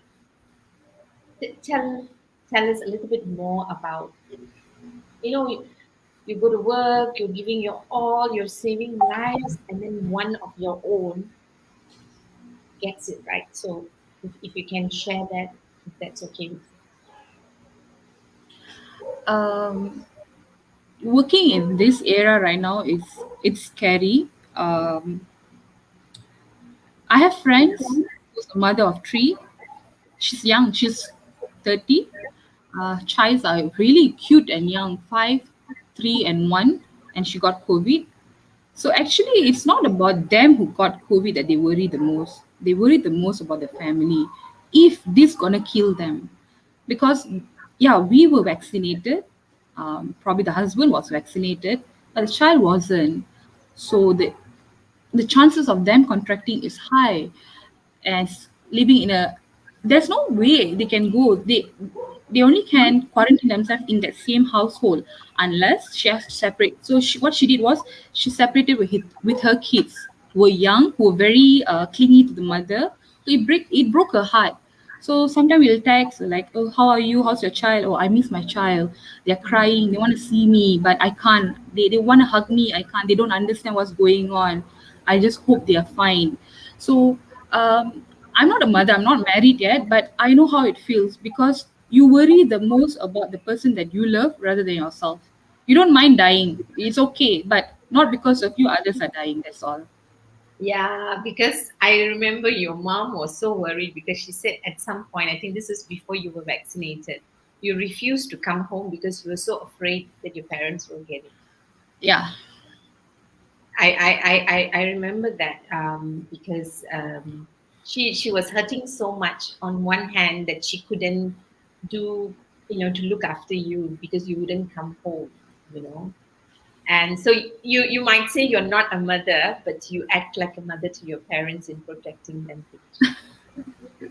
A: Tell us a little bit more about, you go to work, you're giving your all, you're saving lives, and then one of your own gets it, right? So if you can share that, if that's okay with you.
B: Um, Working in this era right now is it's scary. I have friends who's a mother of three. She's young. She's 30. Childs are really cute and young, 5, 3, and 1, and she got COVID. So actually, it's not about them who got COVID that they worry the most. They worry the most about the family. If this gonna kill them, because yeah, we were vaccinated. Probably the husband was vaccinated, but the child wasn't. So the chances of them contracting is high, as living in a, there's no way they can go, they only can quarantine themselves in that same household unless she has to separate. So what she did was she separated with her kids who were young, who were very clingy to the mother. So it broke her heart. So sometimes we'll text like, oh, how are you, how's your child, oh, I miss my child, they're crying, they want to see me but I can't, they want to hug me, I can't, they don't understand what's going on, I just hope they are fine. So I'm not a mother, I'm not married yet, but I know how it feels because you worry the most about the person that you love rather than yourself. You don't mind dying, it's okay, but not because of you, others are dying, that's all.
A: Yeah, because I remember your mom was so worried because she said at some point, I think this is before you were vaccinated, you refused to come home because you were so afraid that your parents will get it.
B: Yeah,
A: I remember that because she was hurting so much on one hand that she couldn't do, to look after you because you wouldn't come home, you know. And so you might say you're not a mother, but you act like a mother to your parents in protecting them pretty much.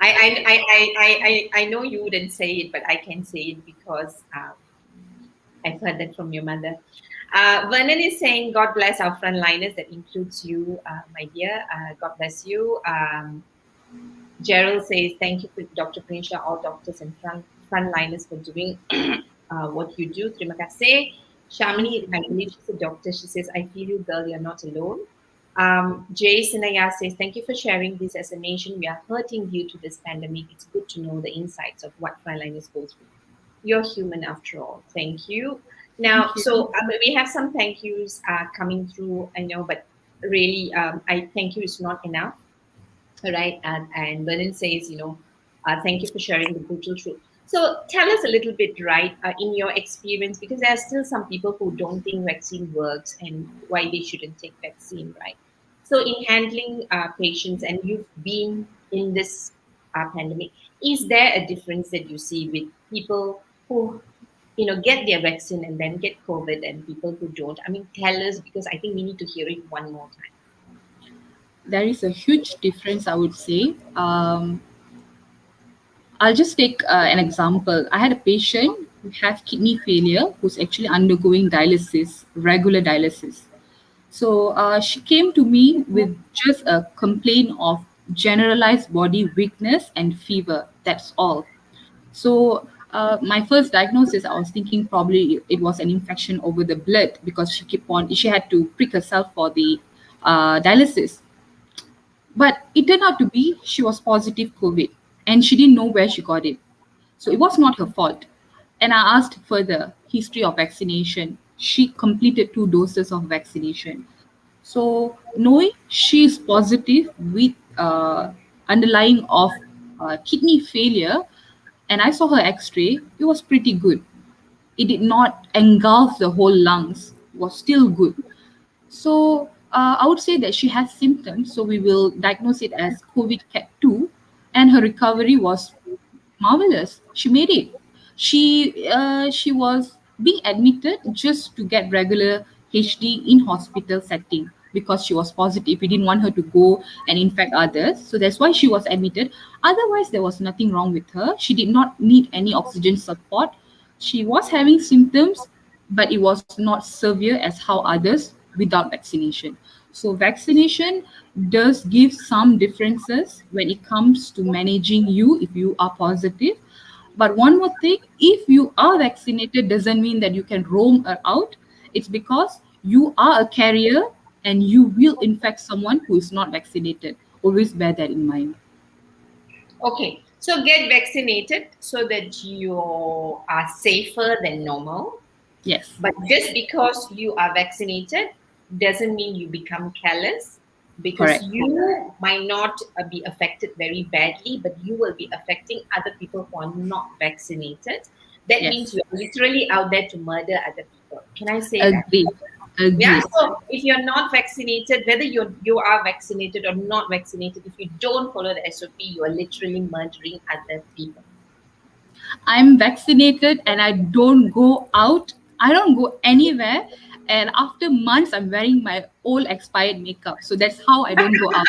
A: I know you wouldn't say it, but I can say it because I've heard that from your mother. Vernon is saying, God bless our frontliners. That includes you, my dear. God bless you. Gerald says, thank you, Dr. Prinisha, all doctors and frontliners for doing what you do. Terima kasih. Shamini, I believe she's a doctor. She says, I feel you, girl. You're not alone. Jay Sinaya says, thank you for sharing this. As a nation, we are hurting due to this pandemic. It's good to know the insights of what frontliners go through. You're human after all. Thank you. Now,
B: thank you.
A: so we have some thank yous coming through, I know, but really, I thank you is not enough, right? And Vernon says, thank you for sharing the brutal truth. So tell us a little bit, right, in your experience, because there are still some people who don't think vaccine works and why they shouldn't take vaccine, right? So in handling patients, and you've been in this pandemic, is there a difference that you see with people who get their vaccine and then get COVID and people who don't? I mean, tell us because I think we need to hear it one more time.
B: There is a huge difference, I would say. I'll just take an example. I had a patient who has kidney failure who's actually undergoing dialysis, regular dialysis. So she came to me with just a complaint of generalized body weakness and fever. That's all. So my first diagnosis, I was thinking probably it was an infection over the blood because she had to prick herself for the dialysis. But it turned out to be she was positive COVID and she didn't know where she got it. So it was not her fault. And I asked further history of vaccination. She completed 2 doses of vaccination. So knowing she is positive with underlying of kidney failure, and I saw her X-ray, it was pretty good. It did not engulf the whole lungs. It was still good. So I would say that she has symptoms. So we will diagnose it as COVID Cat 2, and her recovery was marvelous. She made it. She was being admitted just to get regular HD in hospital setting because she was positive. We didn't want her to go and infect others. So that's why she was admitted. Otherwise, there was nothing wrong with her. She did not need any oxygen support. She was having symptoms, but it was not severe as how others without vaccination. So vaccination does give some differences when it comes to managing you if you are positive. But one more thing, if you are vaccinated doesn't mean that you can roam out. It's because you are a carrier and you will infect someone who is not vaccinated. Always bear that in mind.
A: Okay. So get vaccinated so that you are safer than normal.
B: Yes,
A: But just because you are vaccinated doesn't mean you become careless, because
B: correct.
A: you might not be affected very badly, but you will be affecting other people who are not vaccinated. That means
B: Yes,
A: you're literally out there to murder other people. Can I say that?
B: agree,
A: Yeah.
B: agree.
A: So if you're not vaccinated, whether you are vaccinated or not vaccinated, if you don't follow the SOP, you are literally murdering other people.
B: I'm vaccinated and I don't go out. I don't go anywhere. And after months, I'm wearing my old expired makeup. So that's how I don't go out.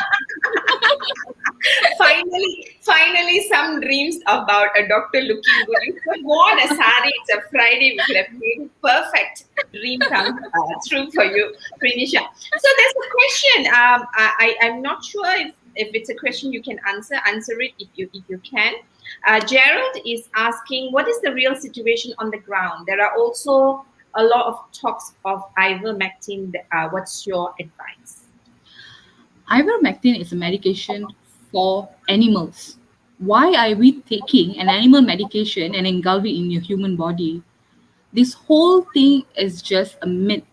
A: Finally, some dreams about a doctor looking good. You could have worn a sari. It's a Friday. We could have made it perfect. Dream come true for you, Prinisha. So there's a question. I'm not sure if it's a question you can answer. Answer it if you can. Gerald is asking, what is the real situation on the ground? There are also a lot of talks of ivermectin. What's your advice?
B: Ivermectin is a medication for animals. Why are we taking an animal medication and engulfing in your human body? This whole thing is just a myth.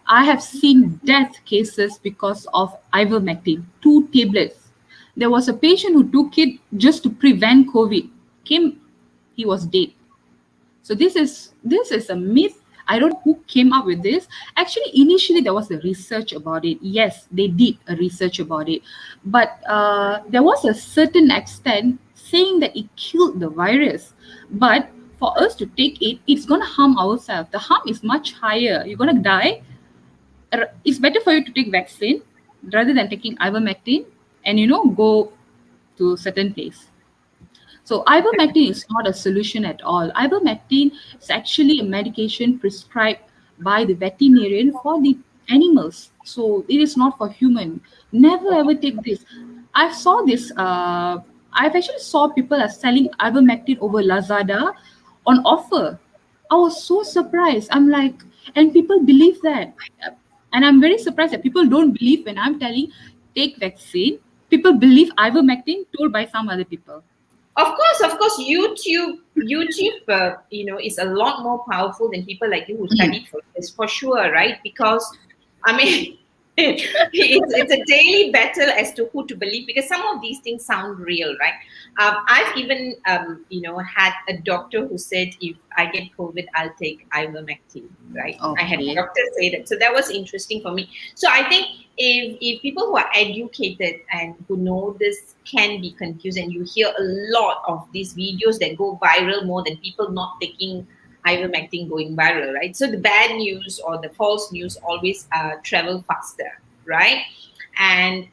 B: I have seen death cases because of ivermectin, 2 tablets. There was a patient who took it just to prevent COVID. He was dead. So this is a myth. I don't know who came up with this. Actually, initially there was a research about it. Yes, they did a research about it, but there was a certain extent saying that it killed the virus. But for us to take it, it's gonna harm ourselves. The harm is much higher. You're gonna die. It's better for you to take vaccine rather than taking ivermectin and go to certain place. So ivermectin is not a solution at all. Ivermectin is actually a medication prescribed by the veterinarian for the animals. So it is not for human. Never ever take this. I saw this. I've actually saw people are selling ivermectin over Lazada on offer. I was so surprised. I'm like, and people believe that. And I'm very surprised that people don't believe when I'm telling take vaccine. People believe ivermectin told by some other people.
A: Of course, YouTube, is a lot more powerful than people like you who
B: Mm.
A: studied for this, for sure, right? Because, I mean, it's a daily battle as to who to believe, because some of these things sound real, right? I've even, had a doctor who said if I get COVID, I'll take ivermectin, right? I had a
B: Okay.
A: doctor say that, so that was interesting for me. So I think if people who are educated and who know this can be confused, and you hear a lot of these videos that go viral more than people not taking ivermectin going viral, right? So the bad news or the false news always travel faster, right? And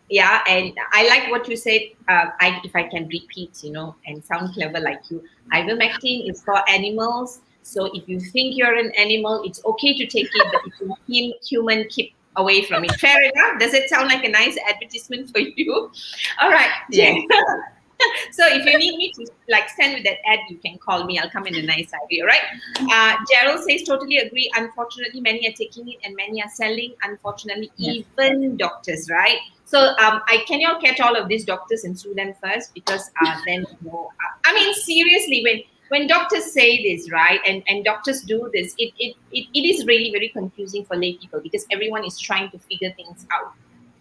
A: yeah, and I like what you said. If I can repeat, and sound clever like you, ivermectin is for animals. So if you think you're an animal, it's okay to take it, but if you feel human, keep away from it. Fair enough. Does it sound like a nice advertisement for you? All right,
B: Yes.
A: Jen. So if you need me to like stand with that ad, you can call me. I'll come in a nice idea, right? Gerald says totally agree. Unfortunately, many are taking it and many are selling. Unfortunately,
B: Yes.
A: even doctors, right? So I can you all catch all of these doctors and sue them first, because then I mean seriously, when doctors say this, right, and doctors do this, it is really very confusing for lay people, because everyone is trying to figure things out,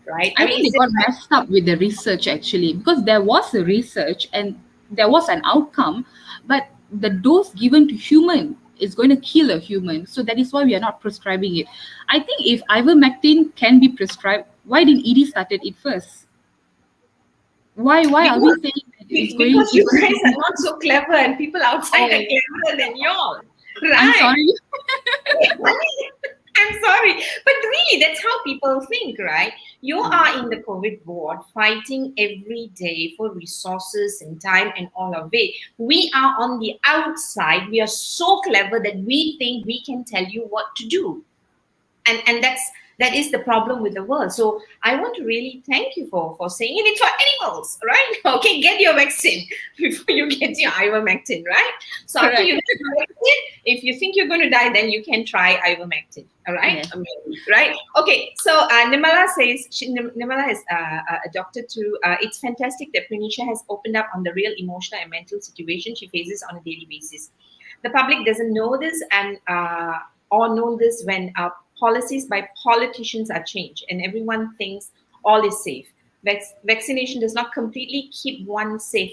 A: right? I
B: I
A: mean,
B: think they
A: it's just
B: got
A: like,
B: messed up with the research actually, because there was a research and there was an outcome, but the dose given to human is going to kill a human. So that is why we are not prescribing it. I think if ivermectin can be prescribed, why didn't ED started it first? Why are we
A: because
B: saying that it's going
A: because
B: it's
A: you
B: going to
A: guys are
B: be
A: not so clever, and people outside are
B: oh
A: cleverer than you all,
B: I'm
A: right?
B: sorry.
A: I'm sorry, but really, that's how people think, right? You are in the COVID ward fighting every day for resources and time and all of it. We are on the outside. We are so clever that we think we can tell you what to do, and That is the problem with the world. So I want to really thank you for saying it. It's for animals, right? Okay, get your vaccine before you get your ivermectin, right? So after you
B: Correct.
A: get your vaccine, if you think you're going to die, then you can try ivermectin. All right,
B: Yes.
A: right? Okay. So Nimala says Nimala is a doctor too. It's fantastic that Prinisha has opened up on the real emotional and mental situation she faces on a daily basis. The public doesn't know this and or know this when policies by politicians are changed and everyone thinks all is safe. Vaccination does not completely keep one safe.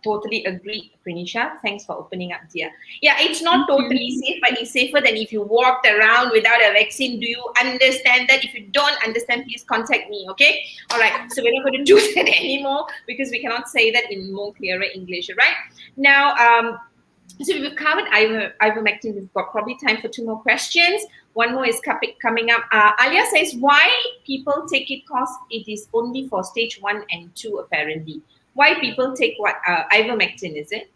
A: Totally agree, Prinisha. Thanks for opening up, dear. Yeah, it's not
B: Thank you.
A: totally safe, but it's safer than if you walked around without a vaccine. Do you understand that? If you don't understand, please contact me, okay? All right, so we're not going to do that anymore because we cannot say that in more clearer English, right? Now, so we've covered ivermectin. We've got probably time for two more questions. One more is coming up. Alia says, why people take it because it is only for stage 1 and 2, apparently. Why people take what ivermectin, is it?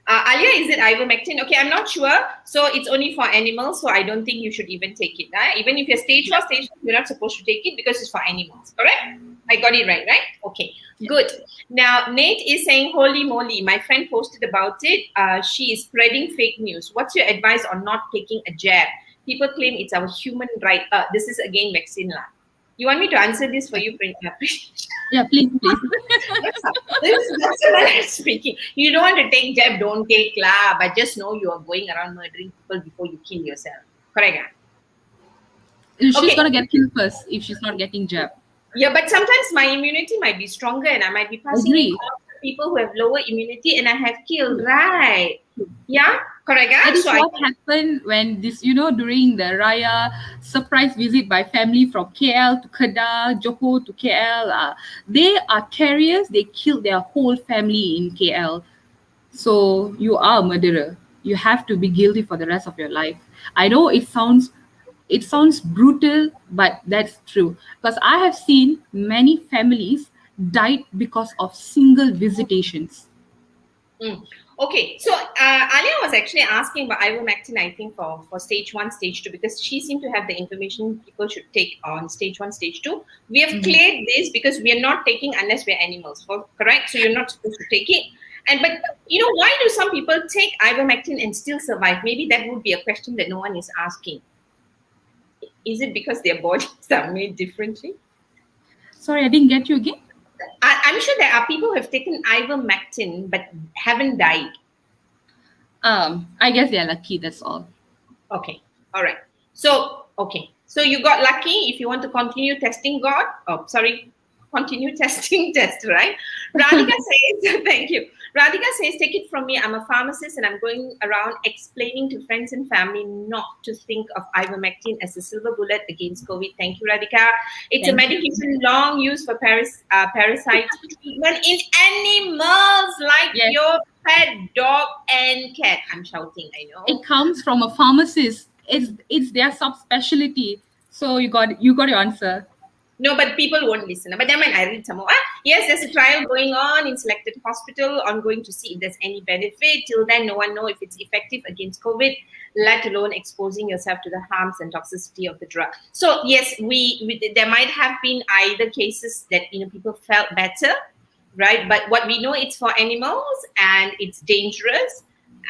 A: Alia, is it ivermectin? Okay, I'm not sure. So it's only for animals, so I don't think you should even take it. Even if you're stage 4, stage 2, you're not supposed to take it because it's for animals, correct? I got it right? Okay,
B: Yeah.
A: good. Now, Nate is saying, holy moly, my friend posted about it. She is spreading fake news. What's your advice on not taking a jab? People claim it's our human right. This is again vaccine. You want me to answer this for you, Prinisha?
B: Yeah, please, please.
A: That's what I'm speaking. You don't want to take jab, don't take la, but just know you are going around murdering people before you kill yourself. Correct?
B: She's
A: Okay.
B: gonna get killed first if she's not getting jab.
A: Yeah, but sometimes my immunity might be stronger and I might be passing it
B: Agree.
A: on to people who have lower immunity and I have killed, right? Yeah, correct.
B: That is
A: So I
B: what happened when this, during the Raya surprise visit by family from KL to Kedah, Johor to KL. They are carriers. They killed their whole family in KL. So you are a murderer. You have to be guilty for the rest of your life. I know it sounds brutal, but that's true. Because I have seen many families died because of single visitations.
A: Mm. Okay, so Alia was actually asking about ivermectin, I think, for stage 1, stage 2, because she seemed to have the information people should take on stage 1, stage 2. We have
B: Mhm.
A: cleared this because we are not taking unless we're animals, correct? So you're not supposed to take it. But why do some people take ivermectin and still survive? Maybe that would be a question that no one is asking. Is it because their bodies are made differently?
B: Sorry, I didn't get you again.
A: I'm sure there are people who have taken ivermectin but haven't died.
B: I guess they're lucky. That's all.
A: Okay. All right. So, okay. So you got lucky. If you want to continue testing God, continue testing test, right? Radhika says, thank you. Radhika says, take it from me. I'm a pharmacist and I'm going around explaining to friends and family not to think of ivermectin as a silver bullet against COVID. Thank you, Radhika. It's a
B: Thank you.
A: medication long used for parasites treatment in animals like
B: Yes,
A: your pet dog and cat. I'm shouting, I
B: it
A: know.
B: comes from a pharmacist. It's their subspecialty. So you got your answer.
A: No, but people won't listen. But then when I read some more, yes, there's a trial going on in selected hospital, ongoing to see if there's any benefit. Till then, no one know if it's effective against COVID, let alone exposing yourself to the harms and toxicity of the drug. So yes, we there might have been either cases that people felt better, right? But what we know, it's for animals and it's dangerous.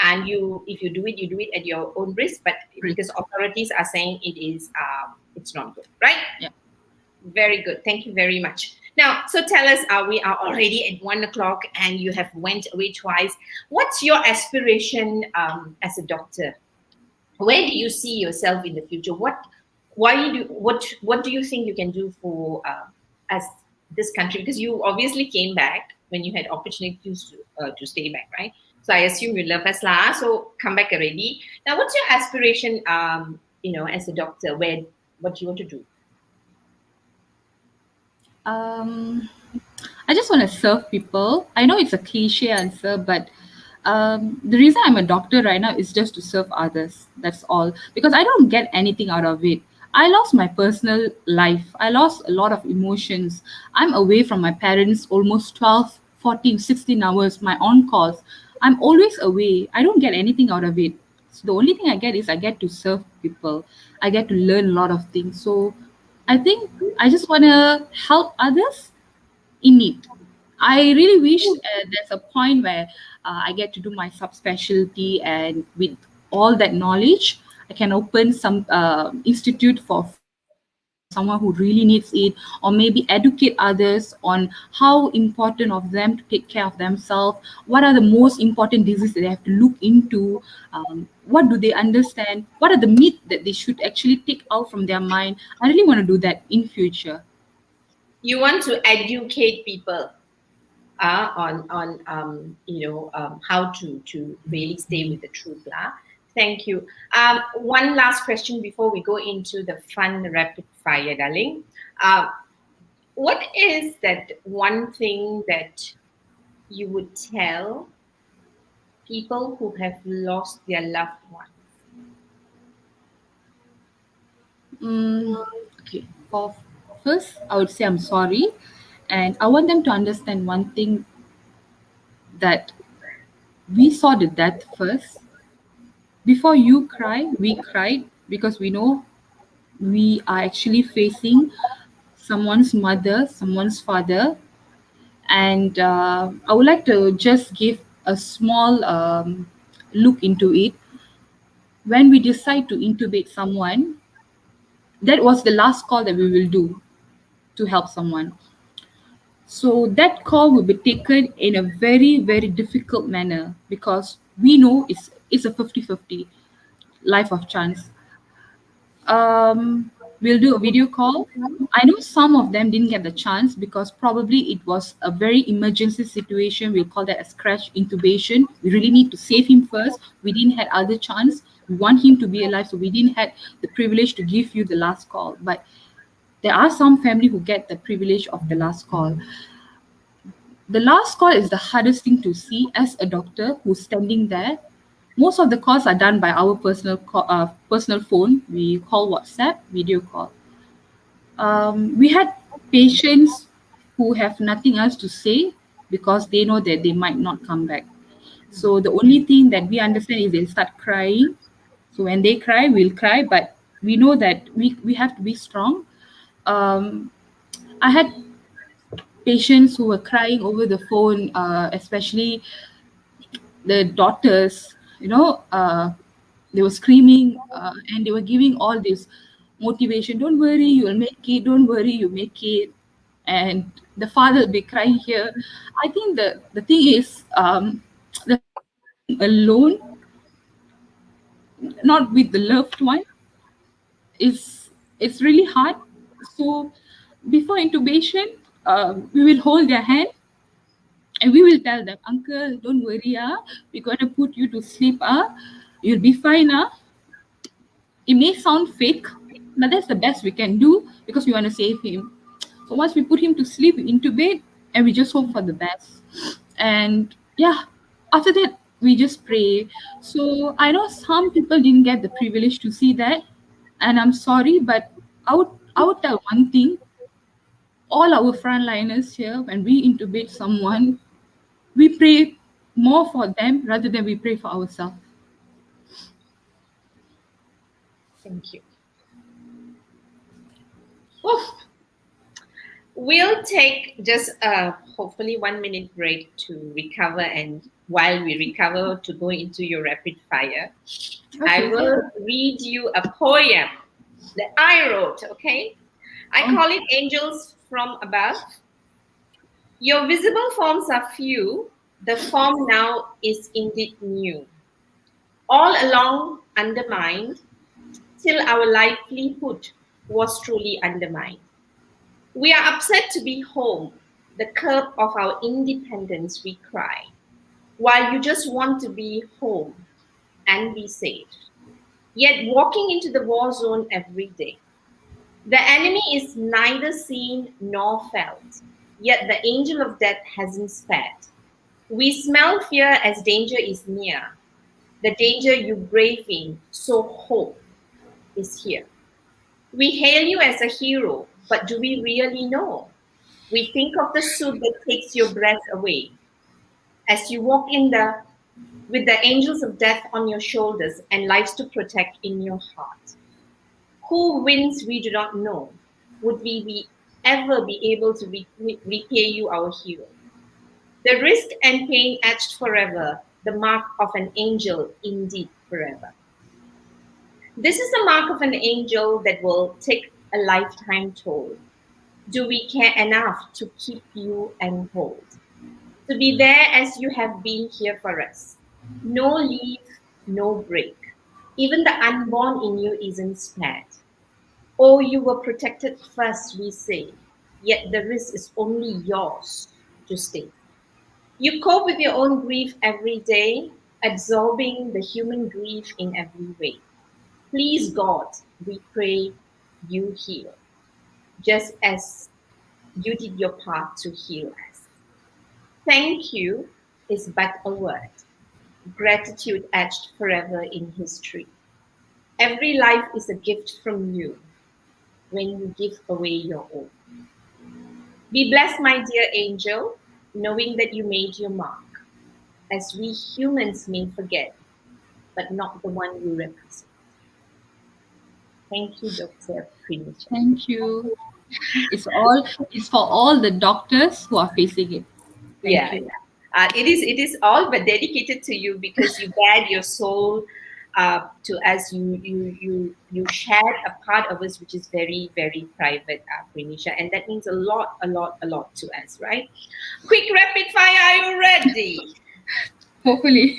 A: And if you do it, you do it at your own risk. But because authorities are saying it's not good, right?
B: Yeah.
A: Very good. Thank you very much. Now, so tell us, we are already at 1 o'clock and you have went away twice. What's your aspiration as a doctor? Where do you see yourself in the future? What do you think you can do for as this country? Because you obviously came back when you had opportunities to stay back, right? So I assume you love us lah. So come back already. Now, what's your aspiration? As a doctor, what do you want to do?
B: Um, I just want to serve people. I know it's a cliche answer, but the reason I'm a doctor right now is just to serve others. That's all. Because I don't get anything out of it. I lost my personal life. I lost a lot of emotions. I'm away from my parents almost 12, 14, 16 hours, my on calls. I'm always away. I don't get anything out of it. So the only thing I get is I get to serve people. I get to learn a lot of things. So I think I just want to help others in need. I really wish there's a point where I get to do my subspecialty, and with all that knowledge, I can open some institute for someone who really needs it, or maybe educate others on how important of them to take care of themselves. What are the most important diseases that they have to look into? What do they understand? What are the myths that they should actually take out from their mind? I really want to do that in future.
A: You want to educate people on how to really stay with the truth lah. Thank you. One last question before we go into the fun rapid fire, darling. What is that one thing that you would tell people who have lost their loved ones?
B: Mm, okay. For first, I would say I'm sorry, and I want them to understand one thing, that we saw the death first. Before you cry, we cried because we know we are actually facing someone's mother, someone's father, and I would like to just give a small look into it. When we decide to intubate someone, that was the last call that we will do to help someone. So that call will be taken in a very, very difficult manner, because we know it's a 50-50 life of chance. We'll do a video call. I know some of them didn't get the chance because probably it was a very emergency situation. We'll call that a scratch intubation. We really need to save him first. We didn't have other chance. We want him to be alive, so we didn't have the privilege to give you the last call. But there are some family who get the privilege of the last call. The last call is the hardest thing to see as a doctor who's standing there. Most of the calls are done by our personal phone. We call WhatsApp, video call. We had patients who have nothing else to say because they know that they might not come back. So the only thing that we understand is they'll start crying. So when they cry, we'll cry, but we know that we have to be strong. Um, I had patients who were crying over the phone, especially the daughters, they were screaming, and they were giving all this motivation. Don't worry, you'll make it. Don't worry, you make it. And the father will be crying here. I think the thing is, the feeling of being alone, not with the loved one, is it's really hard. So before intubation, we will hold their hand and we will tell them, Uncle, don't worry, we're gonna put you to sleep, you'll be fine. It may sound fake, but that's the best we can do because we want to save him. So once we put him to sleep, we intubate, and we just hope for the best. And yeah, after that, we just pray. So I know some people didn't get the privilege to see that, and I'm sorry, but I would tell one thing: all our frontliners here, when we intubate someone, we pray more for them rather than we pray for ourselves.
A: Thank you. Woof. We'll take just hopefully 1 minute break to recover, and while we recover, to go into your rapid fire, I
B: Okay.
A: will read you a poem that I wrote, okay? I
B: Oh,
A: call it Angels from Above. Your visible forms are few, the form now is indeed new. All along undermined, till our livelihood was truly undermined. We are upset to be home, the curb of our independence we cry, while you just want to be home and be safe. Yet walking into the war zone every day. The enemy is neither seen nor felt, yet the angel of death hasn't spared. We smell fear as danger is near, the danger you brave in, so hope is here. We hail you as a hero, but do we really know? We think of the suit that takes your breath away as you walk in the with the angels of death on your shoulders and lives to protect in your heart. Who wins, we do not know. Would we ever be able to repay you, our hero? The risk and pain etched forever, the mark of an angel indeed forever. This is the mark of an angel that will take a lifetime toll. Do we care enough to keep you and hold? To be there as you have been here for us. No leave, no break. Even the unborn in you isn't spared. Oh, you were protected first, we say, yet the risk is only yours to stay. You cope with your own grief every day, absorbing the human grief in every way. Please, God, we pray you heal, just as you did your part to heal us. Thank you is but a word, gratitude etched forever in history. Every life is a gift from you when you give away your own. Be blessed, my dear angel, knowing that you made your mark, as we humans may forget, but not the one you represent. Thank you, Dr. Prinisha.
B: Thank you. It's for all the doctors who are facing it. Thank
A: Yeah,
B: you.
A: yeah. It is all but dedicated to you because you bared your soul to us. You shared a part of us which is very very private, Prinisha, and that means a lot to us, right? Quick rapid fire. Are you ready?
B: Hopefully.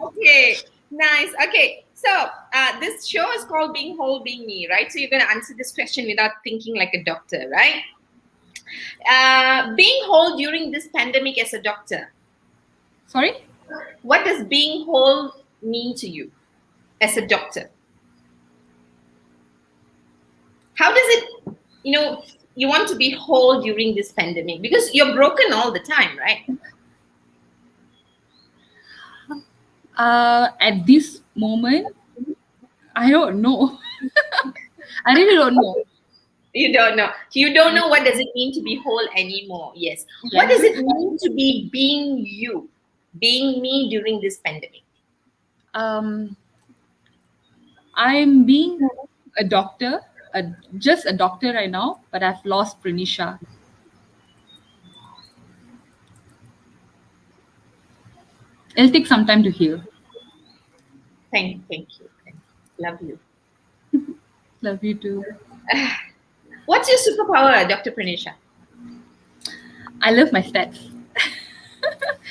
A: Okay, nice. Okay, so this show is called Being Whole, Being Me, right? So you're going to answer this question without thinking like a doctor, right? Being whole during this pandemic as a doctor,
B: Sorry?
A: what does being whole mean to you as a doctor? How does it, you want to be whole during this pandemic because you're broken all the time, right?
B: At this moment, I don't know. I really don't know.
A: You don't know. You don't know what does it mean to be whole anymore. Yes. What
B: Yes.
A: does it mean to be being you, being me during this pandemic?
B: Um, I'm being a doctor, just a doctor right now, but I've lost Pranisha. It'll take some time to heal.
A: Thank you. Love you.
B: Love you too.
A: What's your superpower, Dr. Pranisha?
B: I love my stats.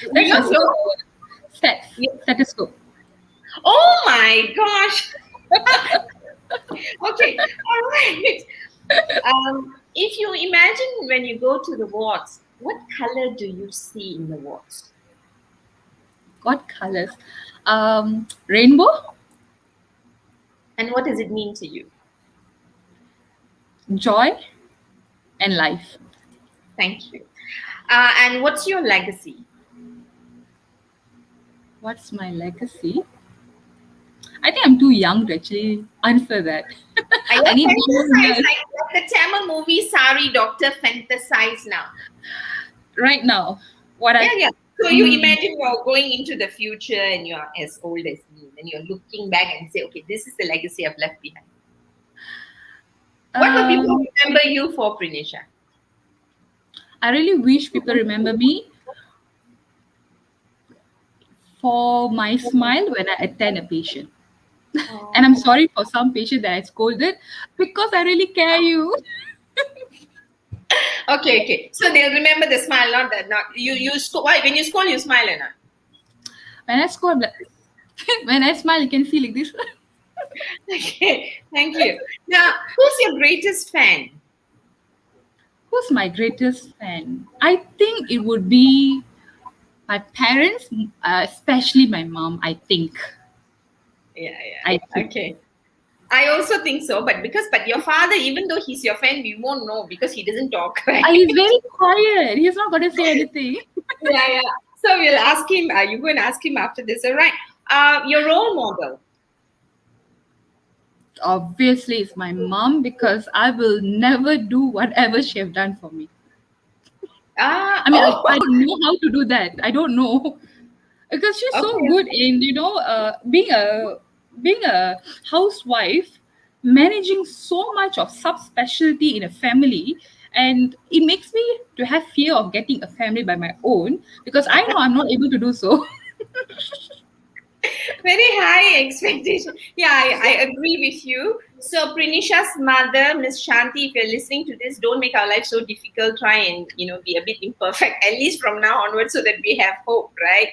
A: You
B: That's my
A: love your.
B: superpower. Stats. Stethoscope.
A: Oh my gosh. Okay, all right. If you imagine when you go to the wards, what color do you see in the wards?
B: What colors? Rainbow,
A: And what does it mean to you?
B: joy, and life.
A: Thank you. And what's your legacy?
B: What's my legacy? I think I'm too young to actually answer that.
A: I
B: I
A: like
B: need more
A: fantasize,
B: years
A: like the Tamil movie Sari Doctor fantasize now.
B: right now. What
A: Yeah,
B: I
A: yeah. So you
B: Hmm.
A: imagine you're going into the future and you're as old as me, and you're looking back and say, okay, this is the legacy I've left behind. What will people
B: um,
A: remember you for, Prinisha?
B: I really wish people remember me for my smile when I attend a patient. And I'm
A: Oh.
B: sorry for some patient that I scolded because I really care you.
A: Okay, okay. So they'll remember the smile, not that. Not why when you scold, you smile or not?
B: When I scold, I'm like, when I smile, you can see like this.
A: Okay, thank you. Now, who's your greatest fan?
B: Who's my greatest fan? I think it would be my parents, especially my mom. I think.
A: Yeah,
B: I
A: yeah.
B: think.
A: Okay. I also think so, but your father, even though he's your fan, we won't know because he doesn't talk, right?
B: He's very quiet. He's not going to say anything.
A: Yeah, yeah. So we'll ask him. You go and ask him after this, all right? Your role model.
B: Obviously, it's my mom because I will never do whatever she have done for me. I mean,
A: Oh,
B: I don't know how to do that. I don't know. because she's so
A: Okay.
B: good in being a housewife, managing so much of subspecialty in a family. And it makes me to have fear of getting a family by my own, because I know I'm not able to do so.
A: Very high expectation. Yeah, I agree with you. So Prinisha's mother, Miss Shanti, if you're listening to this, don't make our life so difficult. Try and be a bit imperfect, at least from now onwards, so that we have hope, right?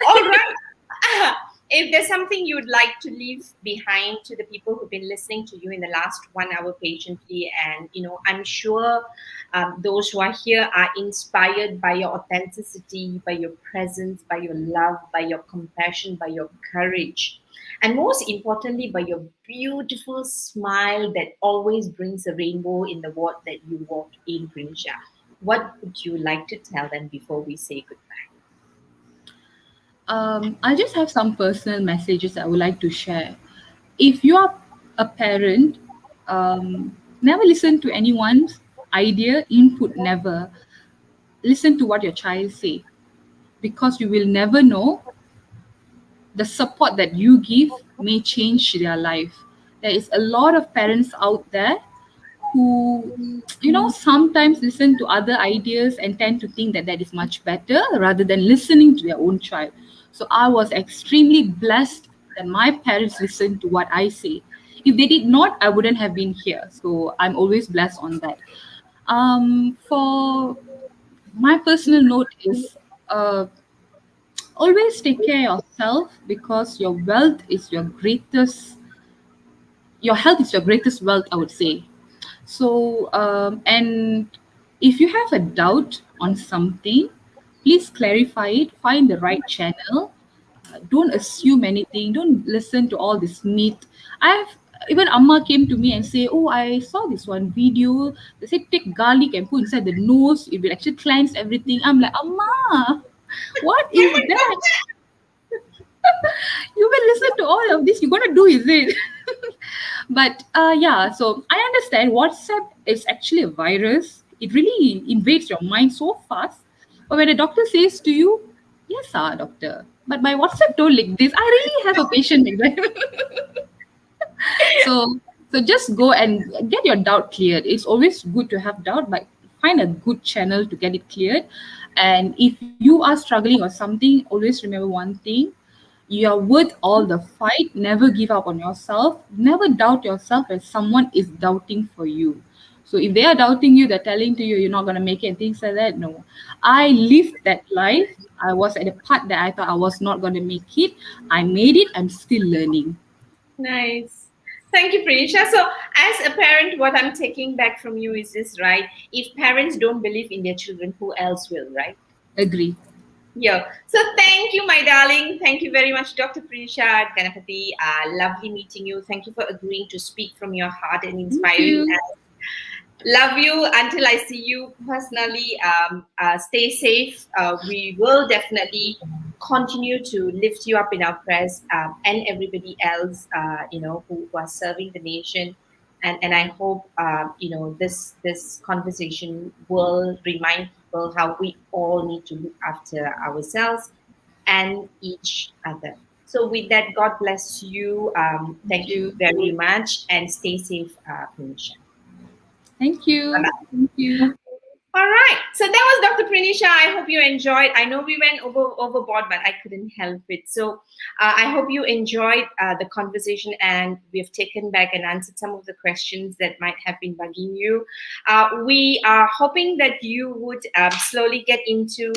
A: All right. If there's something you'd like to leave behind to the people who've been listening to you in the last 1 hour patiently, and I'm sure those who are here are inspired by your authenticity, by your presence, by your love, by your compassion, by your courage, and most importantly, by your beautiful smile that always brings a rainbow in the ward that you walk in, Prinsha. What would you like to tell them before we say goodbye?
B: I just have some personal messages I would like to share. If you are a parent, never listen to anyone's idea, input, never. Listen to what your child say, because you will never know the support that you give may change their life. There is a lot of parents out there who, sometimes listen to other ideas and tend to think that that is much better rather than listening to their own child. So I was extremely blessed that my parents listened to what I say. If they did not, I wouldn't have been here. So I'm always blessed on that. For my personal note is, always take care of yourself, because your health is your greatest wealth, I would say. So, and if you have a doubt on something, please clarify it, find the right channel. Don't assume anything, don't listen to all this myth. I've Even Amma came to me and say, "Oh, I saw this one video. They said take garlic and put inside the nose. It will actually cleanse everything." I'm like, Amma, what is that? You will listen to all of this. You're gonna do, is it? But yeah, so I understand WhatsApp is actually a virus. It really invades your mind so fast. But when a doctor says to you, "Yes, doctor, but my WhatsApp don't like this," I really have a patient like that. So just go and get your doubt cleared. It's always good to have doubt, but find a good channel to get it cleared. And if you are struggling or something, always remember one thing: you are worth all the fight. Never give up on yourself. Never doubt yourself when someone is doubting for you. So if they are doubting you, they're telling to you you're not gonna make it and things like that. No. I lived that life. I was at a part that I thought I was not gonna make it. I made it. I'm still learning.
A: Nice. Thank you, Prinisha. So, as a parent, what I'm taking back from you is this, right? If parents don't believe in their children, who else will, right?
B: Agree.
A: Yeah. So, thank you, my darling. Thank you very much, Dr. Prinisha Kanabathy. Lovely meeting you. Thank you for agreeing to speak from your heart and
B: Thank
A: inspiring
B: you.
A: us. Love you until I see you personally. Stay safe. We will definitely continue to lift you up in our prayers, and everybody else, who are serving the nation. And I hope, this conversation will remind people how we all need to look after ourselves and each other. So with that, God bless you.
B: Thank
A: Thank you
B: you.
A: very much, and stay safe, Punisha.
B: Thank you.
A: Bye-bye.
B: Thank you.
A: All right. So that was Dr. Prinisha. I hope you enjoyed. I know we went overboard, but I couldn't help it. So I hope you enjoyed the conversation, and we've taken back and answered some of the questions that might have been bugging you. We are hoping that you would slowly get into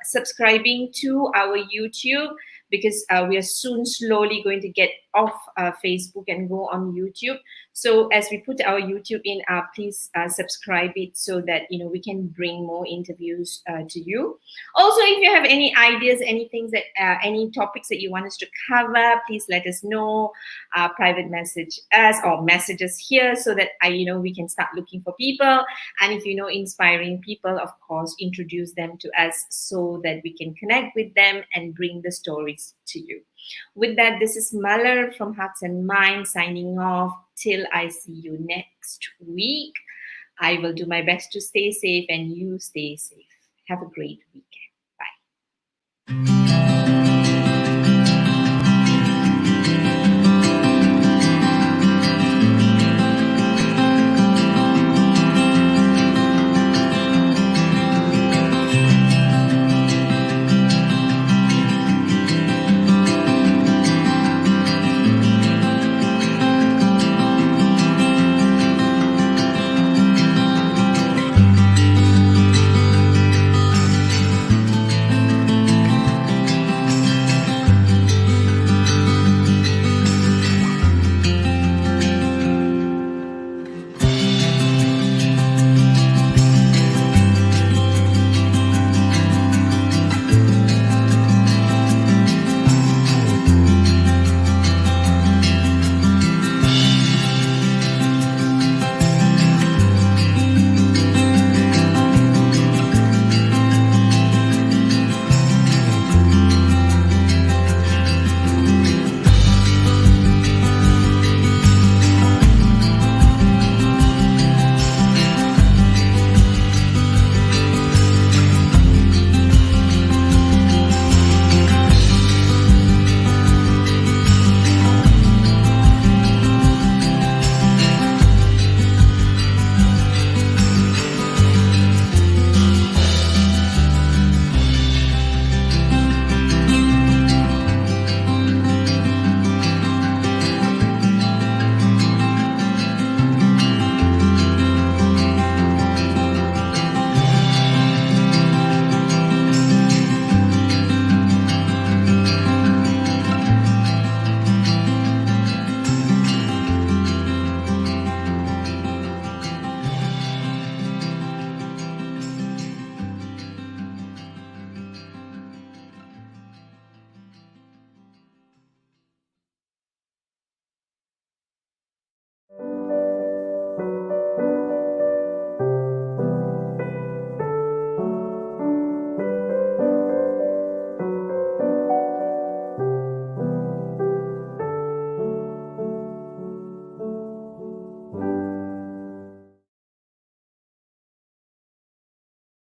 A: subscribing to our YouTube, because we are soon slowly going to get off Facebook and go on YouTube. So as we put our YouTube in, please subscribe it, so that we can bring more interviews to you. Also, if you have any ideas, any things that any topics that you want us to cover, please let us know. Private message us or messages here, so that we can start looking for people. And if you know inspiring people, of course, introduce them to us, so that we can connect with them and bring the stories to you. With that, this is Malar from Hearts and Minds signing off. Till I see you next week, I will do my best to stay safe, and you stay safe. Have a great weekend. Bye.